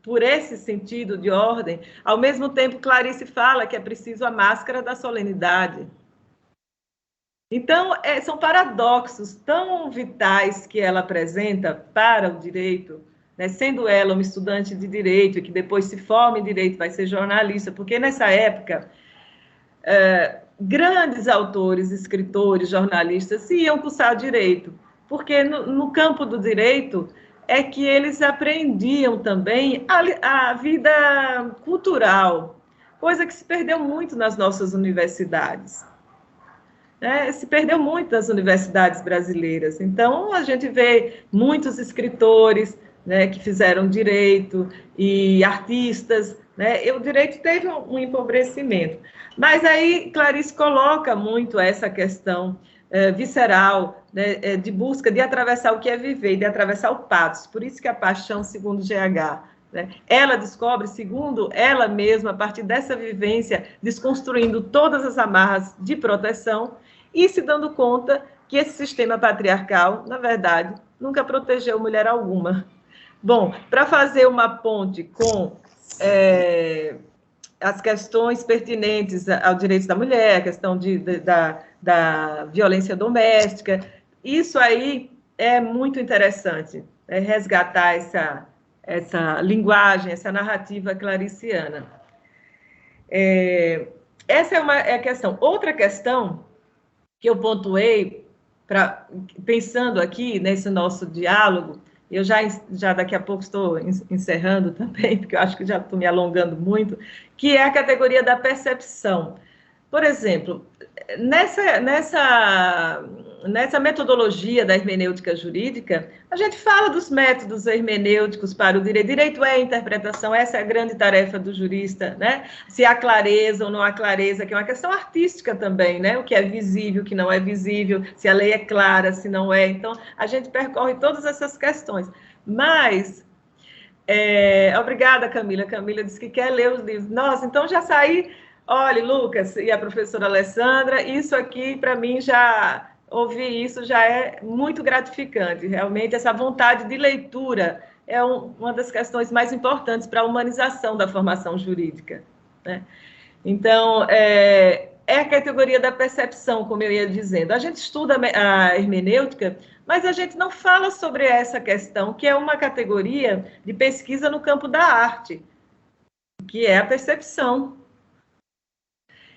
por esse sentido de ordem. Ao mesmo tempo, Clarice fala que é preciso a máscara da solenidade. Então, são paradoxos tão vitais que ela apresenta para o direito, né? Sendo ela uma estudante de direito, e que depois se forma em direito, vai ser jornalista, porque nessa época, grandes autores, escritores, jornalistas iam cursar direito, porque no campo do direito é que eles aprendiam também a vida cultural, coisa que se perdeu muito nas nossas universidades. Se perdeu muito nas universidades brasileiras. Então, a gente vê muitos escritores, né, que fizeram direito, e artistas, né? O direito teve um empobrecimento. Mas aí Clarice coloca muito essa questão visceral, né, de busca de atravessar o que é viver, de atravessar o pathos. Por isso que a paixão, segundo GH, né, ela descobre, segundo ela mesma, a partir dessa vivência, desconstruindo todas as amarras de proteção e se dando conta que esse sistema patriarcal, na verdade, nunca protegeu mulher alguma. Bom, para fazer uma ponte com as questões pertinentes ao direito da mulher, a questão da violência doméstica, isso aí é muito interessante, resgatar essa linguagem, essa narrativa clariciana. Essa é a questão. Outra questão que eu pontuei, pensando aqui nesse nosso diálogo, eu já daqui a pouco estou encerrando também, porque eu acho que já estou me alongando muito, que é a categoria da percepção. Por exemplo, nessa metodologia da hermenêutica jurídica, a gente fala dos métodos hermenêuticos para o direito. Direito é interpretação, essa é a grande tarefa do jurista, né? Se há clareza ou não há clareza, que é uma questão artística também, né? O que é visível, o que não é visível, se a lei é clara, se não é. Então, a gente percorre todas essas questões. Mas, obrigada, Camila. Camila disse que quer ler os livros. Nossa, então já saí... Olha, Lucas e a professora Alessandra, isso aqui, para mim, ouvir isso já é muito gratificante. Realmente, essa vontade de leitura é uma das questões mais importantes para a humanização da formação jurídica, né? Então, é a categoria da percepção, como eu ia dizendo. A gente estuda a hermenêutica, mas a gente não fala sobre essa questão, que é uma categoria de pesquisa no campo da arte, que é a percepção.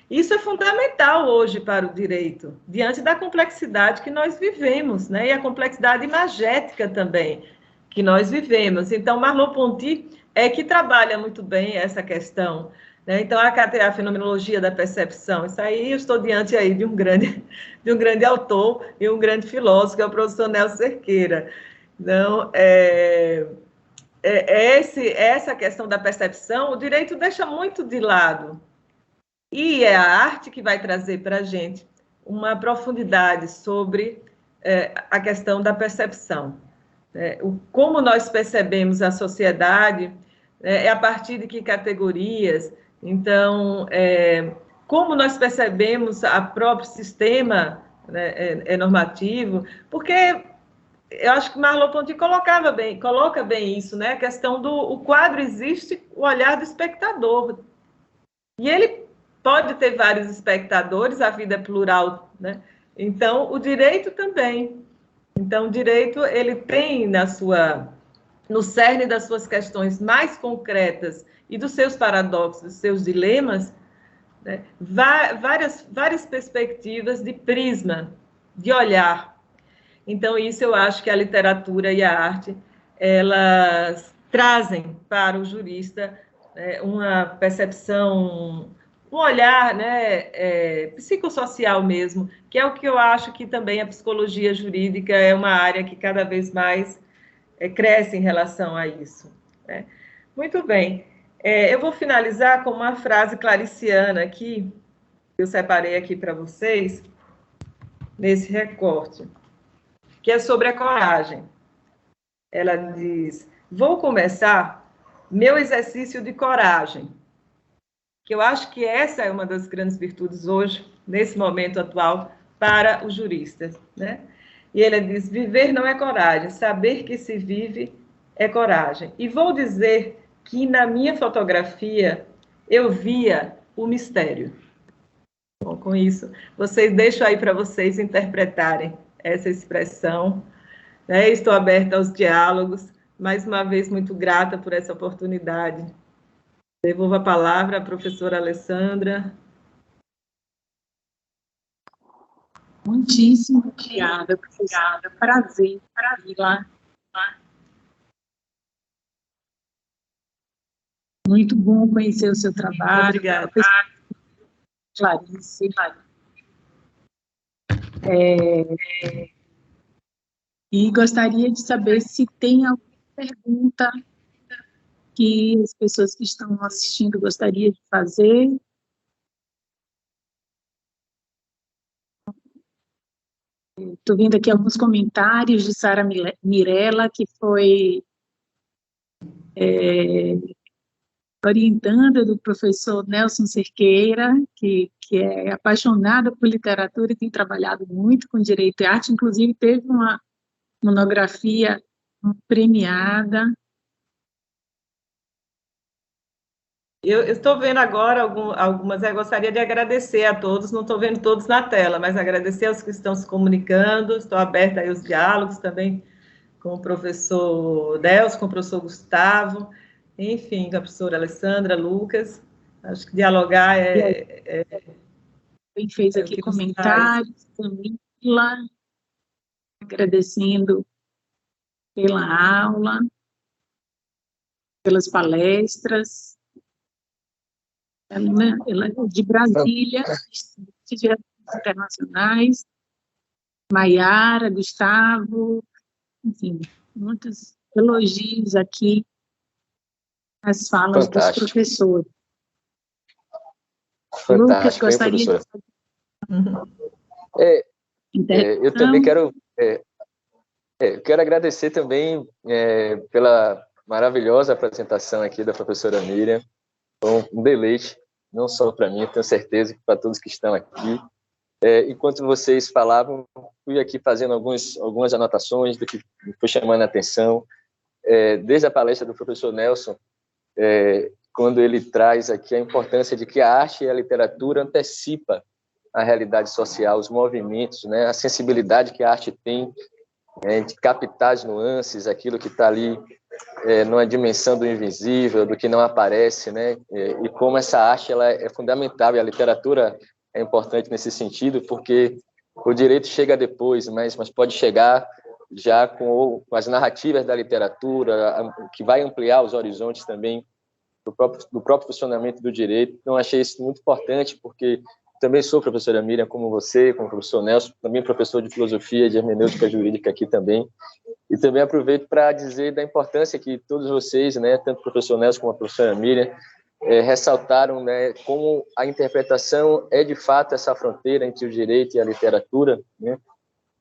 Isso é fundamental hoje para o direito, diante da complexidade que nós vivemos, né? E a complexidade imagética também que nós vivemos. Então, Merleau-Ponty que trabalha muito bem essa questão, né? Então, a fenomenologia da percepção, isso aí eu estou diante aí de um grande autor e um grande filósofo, que é o professor Nelson Cerqueira. Então, essa questão da percepção, o direito deixa muito de lado. E é a arte que vai trazer para a gente uma profundidade sobre a questão da percepção. Como nós percebemos a sociedade, é a partir de que categorias. Então, como nós percebemos o próprio sistema, né, normativo, porque eu acho que Merleau-Ponty coloca bem isso, né? A questão do o quadro existe, o olhar do espectador. E ele pode ter vários espectadores, a vida é plural, né? Então, o direito também. Então, o direito, ele tem no cerne das suas questões mais concretas e dos seus paradoxos, dos seus dilemas, né, várias perspectivas de prisma, de olhar. Então, isso eu acho que a literatura e a arte, elas trazem para o jurista uma percepção, um olhar, né, psicossocial mesmo, que é o que eu acho que também a psicologia jurídica é uma área que cada vez mais cresce em relação a isso, né? Muito bem. Eu vou finalizar com uma frase clariciana aqui, que eu separei aqui para vocês, nesse recorte, que é sobre a coragem. Ela diz: vou começar meu exercício de coragem, que eu acho que essa é uma das grandes virtudes hoje, nesse momento atual, para os juristas, né? E ele diz: viver não é coragem, saber que se vive é coragem. E vou dizer que na minha fotografia eu via o mistério. Bom, com isso, deixo aí para vocês interpretarem essa expressão, né? Estou aberta aos diálogos. Mais uma vez, muito grata por essa oportunidade. Devolvo a palavra à professora Alessandra. Muitíssimo obrigada, professora. Prazer lá. Muito bom conhecer o seu trabalho. Obrigada. Clarice. E gostaria de saber se tem alguma pergunta que as pessoas que estão assistindo gostariam de fazer. Estou vendo aqui alguns comentários de Sara Mirella, que foi orientanda do professor Nelson Cerqueira, que é apaixonada por literatura e tem trabalhado muito com direito e arte, inclusive teve uma monografia premiada. Eu estou vendo agora algumas, eu gostaria de agradecer a todos, não estou vendo todos na tela, mas agradecer aos que estão se comunicando, estou aberta aí aos diálogos também com o professor Delcio, com o professor Gustavo, enfim, com a professora Alessandra, Lucas. Acho que dialogar Quem fez aqui comentários, Camila, agradecendo pela aula, pelas palestras. Ela é de Brasília, de internacionais, Maiara, Gustavo, enfim, muitos elogios aqui às falas Fantástico. dos professores. Fantástico, Lucas, gostaria de eu também quero agradecer também pela maravilhosa apresentação aqui da professora Miriam. Foi um deleite, não só para mim, tenho certeza que para todos que estão aqui. Enquanto vocês falavam, fui aqui fazendo algumas anotações do que me foi chamando a atenção, desde a palestra do professor Nelson, quando ele traz aqui a importância de que a arte e a literatura antecipa a realidade social, os movimentos, né, a sensibilidade que a arte tem de captar as nuances, aquilo que está ali numa dimensão do invisível, do que não aparece, né? E como essa arte ela é fundamental, e a literatura é importante nesse sentido, porque o direito chega depois, mas pode chegar já com as narrativas da literatura, que vai ampliar os horizontes também do próprio funcionamento do direito. Então, achei isso muito importante, porque também sou professora Miriam, como você, como o professor Nelson, também professor de filosofia, de hermenêutica jurídica aqui também. E também aproveito para dizer da importância que todos vocês, né, tanto o professor Nelson como a professora Miriam, ressaltaram, né, como a interpretação é, de fato, essa fronteira entre o direito e a literatura, né?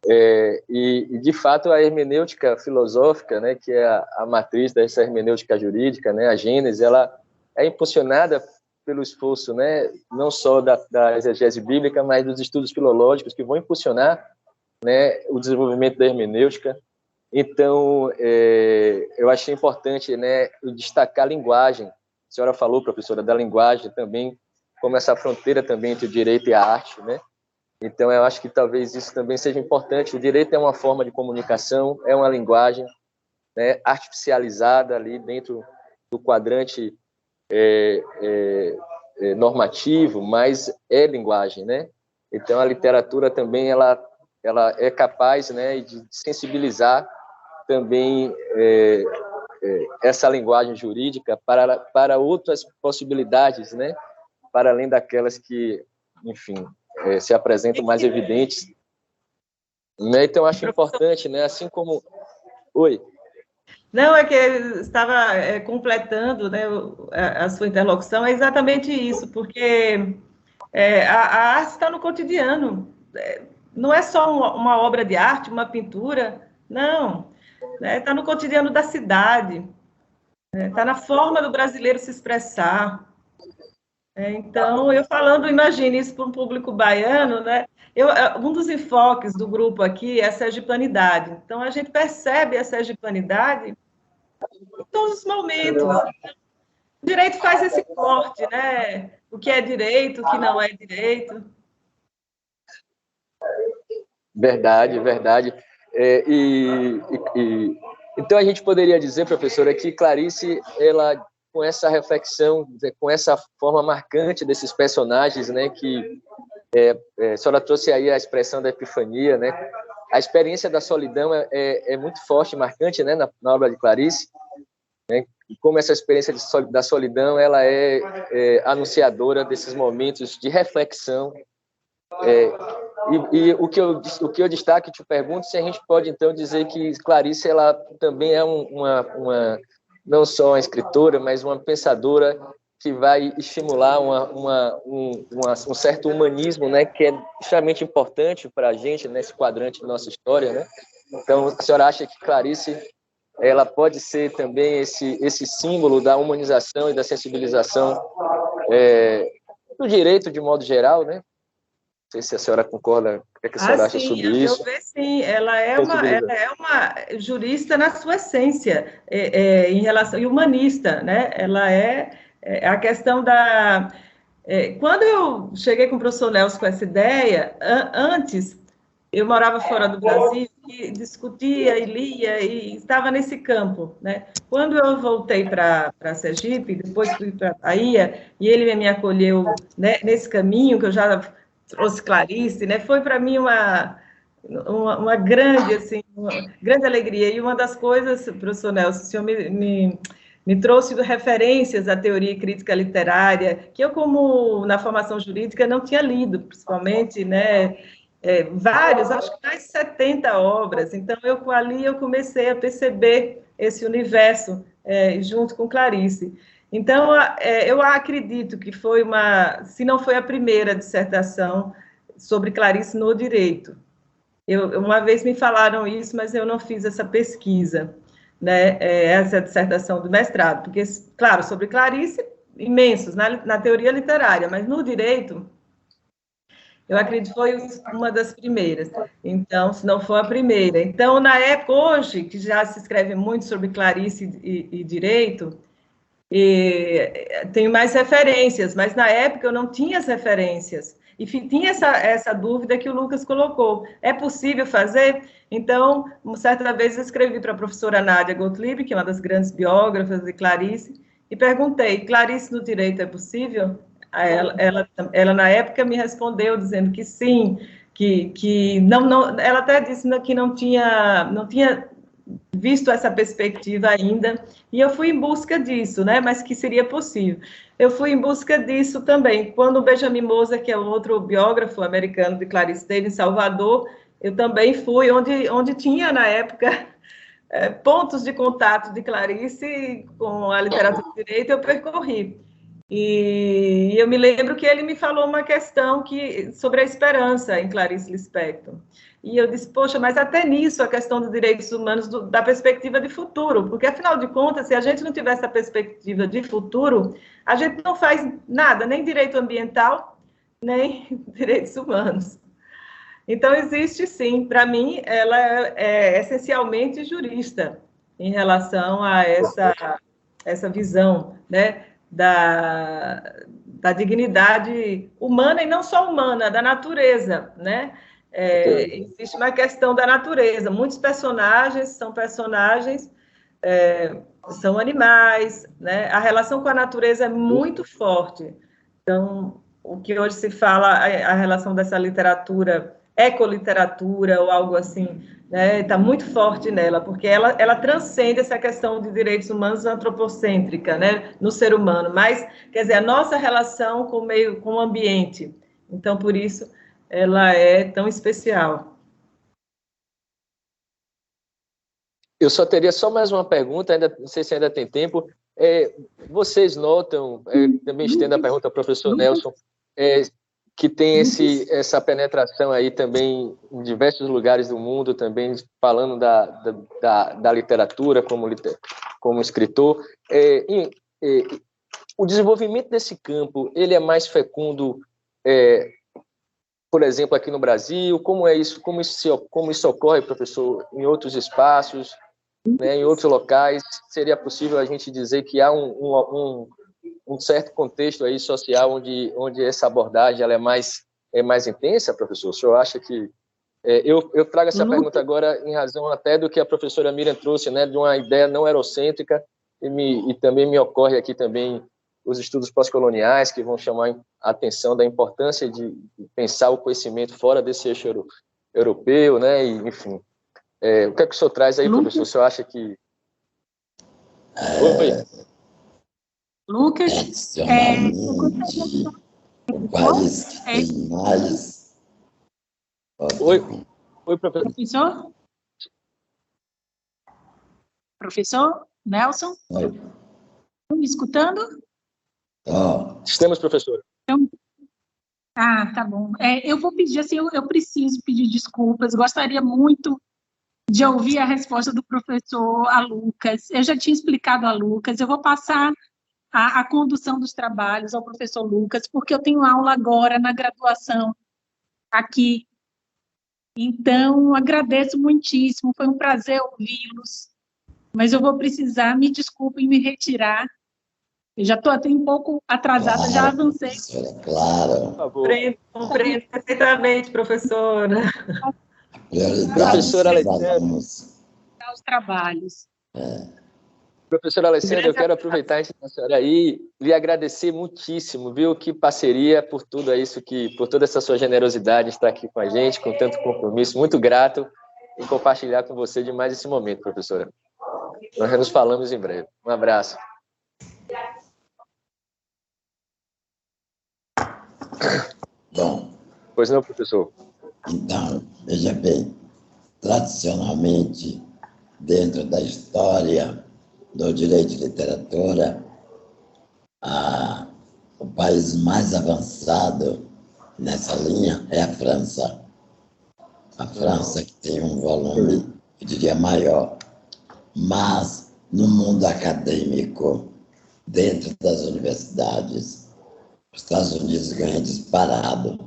E, de fato, a hermenêutica filosófica, né, que é a matriz dessa hermenêutica jurídica, né, a Gênese, ela é impulsionada pelo esforço, né, não só da exegese bíblica, mas dos estudos filológicos que vão impulsionar, né, o desenvolvimento da hermenêutica. Então, eu achei importante, né, destacar a linguagem. A senhora falou, professora, da linguagem também, como essa fronteira também entre o direito e a arte, né? Então, eu acho que talvez isso também seja importante. O direito é uma forma de comunicação, é uma linguagem, né, artificializada ali dentro do quadrante normativo, mas é linguagem, né? Então, a literatura também ela é capaz, né, de sensibilizar também essa linguagem jurídica para outras possibilidades, né? Para além daquelas que, enfim, se apresentam mais evidentes, né? Então acho importante, né? Assim como, oi. Não, é que eu estava completando, né, a sua interlocução, é exatamente isso, porque a arte está no cotidiano, não é só uma obra de arte, uma pintura, não, está no cotidiano da cidade, está na forma do brasileiro se expressar. Então, eu falando, imagine isso para um público baiano, né? Um dos enfoques do grupo aqui é a sergipanidade. Então, a gente percebe a sergipanidade em todos os momentos. O direito faz esse corte, né? O que é direito, o que não é direito. Verdade, verdade. Então, a gente poderia dizer, professora, que Clarice, ela, com essa reflexão, com essa forma marcante desses personagens, né, que a senhora trouxe aí a expressão da epifania, né? A experiência da solidão é muito forte, marcante, né, na obra de Clarice, né? E como essa experiência da solidão, ela é anunciadora desses momentos de reflexão. E o que eu destaco e te pergunto se a gente pode então dizer que Clarice ela também é não só uma escritora, mas uma pensadora que vai estimular um certo humanismo, né, que é extremamente importante para a gente nesse quadrante da nossa história, né? Então, a senhora acha que Clarice ela pode ser também esse símbolo da humanização e da sensibilização do direito de modo geral, né? Não sei se a senhora concorda, o que a senhora acha sobre isso? Sim, ela é uma jurista na sua essência, em relação, e humanista, né? Ela é a questão da... quando eu cheguei com o professor Nelson com essa ideia, antes, eu morava fora do Brasil, e discutia e lia, e estava nesse campo, né? Quando eu voltei para Sergipe, depois fui para Bahia, e ele me acolheu, né, nesse caminho que eu já trouxe Clarice, né? Foi para mim uma grande, assim, uma grande alegria. E uma das coisas, professor Nelson, o senhor me trouxe referências à teoria e crítica literária, que eu, como na formação jurídica, não tinha lido, principalmente, né? Vários, acho que mais de 70 obras. Então, ali eu comecei a perceber esse universo junto com Clarice. Então, eu acredito que foi se não foi a primeira dissertação sobre Clarice no direito. Uma vez me falaram isso, mas eu não fiz essa pesquisa, né, essa dissertação do mestrado, porque, claro, sobre Clarice, imensos, na teoria literária, mas no direito, eu acredito que foi uma das primeiras. Então, se não for a primeira. Então, na época, hoje, que já se escreve muito sobre Clarice e direito, tenho mais referências, mas na época eu não tinha as referências. E tinha essa dúvida que o Lucas colocou. É possível fazer? Então, uma certa vez eu escrevi para a professora Nádia Gottlieb, que é uma das grandes biógrafas de Clarice, e perguntei, Clarice no direito é possível? Ela na época me respondeu dizendo que sim, que não, ela até disse que não tinha visto essa perspectiva ainda, e eu fui em busca disso, né, mas que seria possível. Eu fui em busca disso também. Quando o Benjamin Moser, que é outro biógrafo americano de Clarice, esteve em Salvador, eu também fui, onde tinha, na época, pontos de contato de Clarice com a literatura do direito, eu percorri. E eu me lembro que ele me falou uma questão sobre a esperança em Clarice Lispector. E eu disse, poxa, mas até nisso a questão dos direitos humanos, da perspectiva de futuro, porque, afinal de contas, se a gente não tiver essa perspectiva de futuro, a gente não faz nada, nem direito ambiental, nem direitos humanos. Então, existe sim, para mim, ela é essencialmente jurista em relação a essa visão, né, da dignidade humana, e não só humana, da natureza, né? Existe uma questão da natureza. Muitos personagens são animais, né? A relação com a natureza é muito forte. Então, o que hoje se fala, a relação dessa literatura, ecoliteratura ou algo assim, né? Está muito forte nela, porque ela transcende essa questão de direitos humanos antropocêntrica, né? No ser humano, mas, quer dizer, a nossa relação com o meio, com o ambiente. Então, por isso, ela é tão especial. Eu só teria só mais uma pergunta, ainda não sei se ainda tem tempo. Vocês notam, também estendo a pergunta ao professor Nelson, que tem essa penetração aí também em diversos lugares do mundo, também falando da literatura como escritor. O desenvolvimento desse campo, ele é mais fecundo, por exemplo, aqui no Brasil? Como é isso? Como isso ocorre, professor, em outros espaços, né, em outros locais? Seria possível a gente dizer que há um certo contexto aí social onde essa abordagem ela é mais intensa, professor? O senhor acha que... eu trago essa pergunta agora em razão até do que a professora Miriam trouxe, né, de uma ideia não eurocêntrica, e também me ocorre aqui também os estudos pós-coloniais, que vão chamar a atenção da importância de pensar o conhecimento fora desse eixo europeu, né? E, enfim. O que é que o senhor traz aí, professor? O senhor acha que... Lucas, adicionalmente, o país que tem mais... Oi, professor? Professor Nelson? Oi. Estão me escutando? Estamos, professor. Então, tá bom. Eu vou pedir, assim, eu preciso pedir desculpas, gostaria muito de ouvir a resposta do professor a Lucas. Eu já tinha explicado a Lucas, eu vou passar a condução dos trabalhos ao professor Lucas, porque eu tenho aula agora na graduação aqui. Então, agradeço muitíssimo, foi um prazer ouvi-los, mas eu vou precisar, me desculpem, me retirar. Eu já estou até um pouco atrasada, claro, já avancei. Claro. Compreendo perfeitamente, professora. Professora Alessandra. Os trabalhos. Professora Alessandra, eu quero aproveitar antes da senhora aí, lhe agradecer muitíssimo, viu? Que parceria por tudo isso, por toda essa sua generosidade estar aqui com a gente, com tanto compromisso. Muito grato em compartilhar com você de mais esse momento, professora. Nós já nos falamos em breve. Um abraço. Bom. Pois não, professor? Então, veja bem, tradicionalmente, dentro da história do direito de literatura, o país mais avançado nessa linha é a França. A França que tem um volume, eu diria, maior. Mas, no mundo acadêmico, dentro das universidades, os Estados Unidos ganham disparado.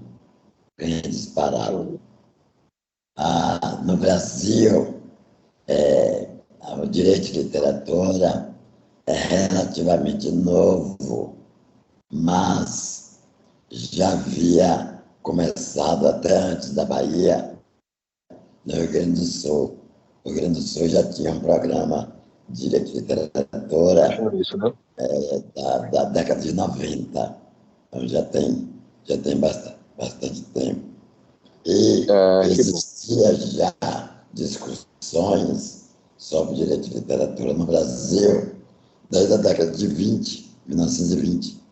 No Brasil, o direito de literatura é relativamente novo, mas já havia começado até antes da Bahia, no Rio Grande do Sul. O Rio Grande do Sul já tinha um programa de direito de literatura da década de 90. Então já tem bastante tempo. E existia já discussões sobre direito de literatura no Brasil desde a década de 1920.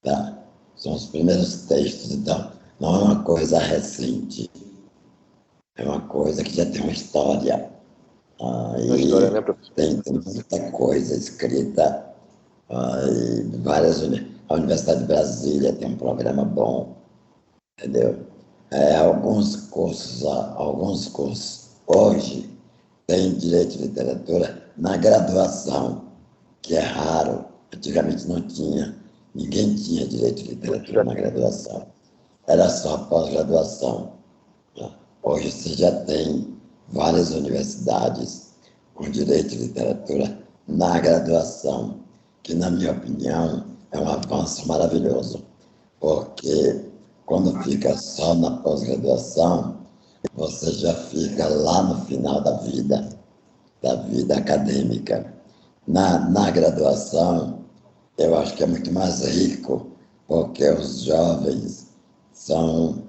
Tá? São os primeiros textos, então não é uma coisa recente, é uma coisa que já tem uma história. Tem muita coisa escrita, e várias. A Universidade de Brasília tem um programa bom, entendeu? alguns cursos hoje têm direito de literatura na graduação, que é raro. Antigamente não tinha, ninguém tinha direito de literatura na graduação. Era só pós-graduação. Hoje você já tem várias universidades com direito de literatura na graduação, que, na minha opinião, é um avanço maravilhoso, porque quando fica só na pós-graduação, você já fica lá no final da vida acadêmica. Na graduação, eu acho que é muito mais rico, porque os jovens são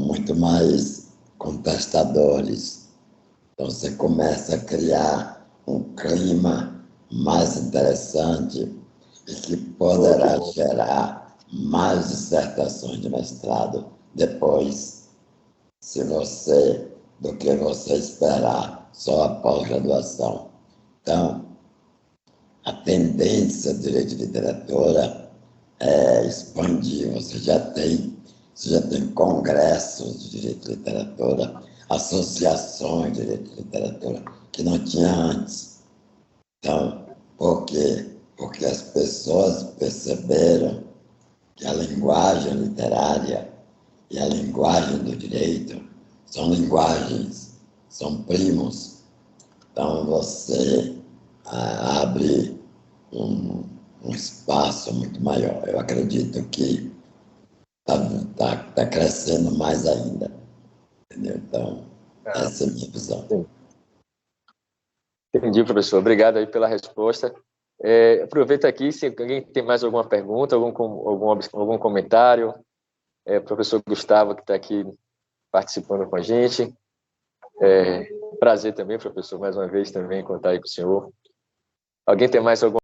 muito mais contestadores. Então, você começa a criar um clima mais interessante e que poderá gerar mais dissertações de mestrado depois, do que você esperar só a pós-graduação. Então, a tendência do direito de literatura é expandir. Você já tem congressos de direito de literatura, associações de direito de literatura, que não tinha antes. Então, por quê? Porque as pessoas perceberam que a linguagem literária e a linguagem do direito são linguagens, são primos. Então, você abre um espaço muito maior. Eu acredito que está crescendo mais ainda. Entendeu? Então, essa é a minha visão. Entendi, professor. Obrigado aí pela resposta. Aproveita aqui, se alguém tem mais alguma pergunta, algum comentário. Professor Gustavo, que está aqui participando com a gente. Prazer também, professor, mais uma vez também contar aí com o senhor. Alguém tem mais alguma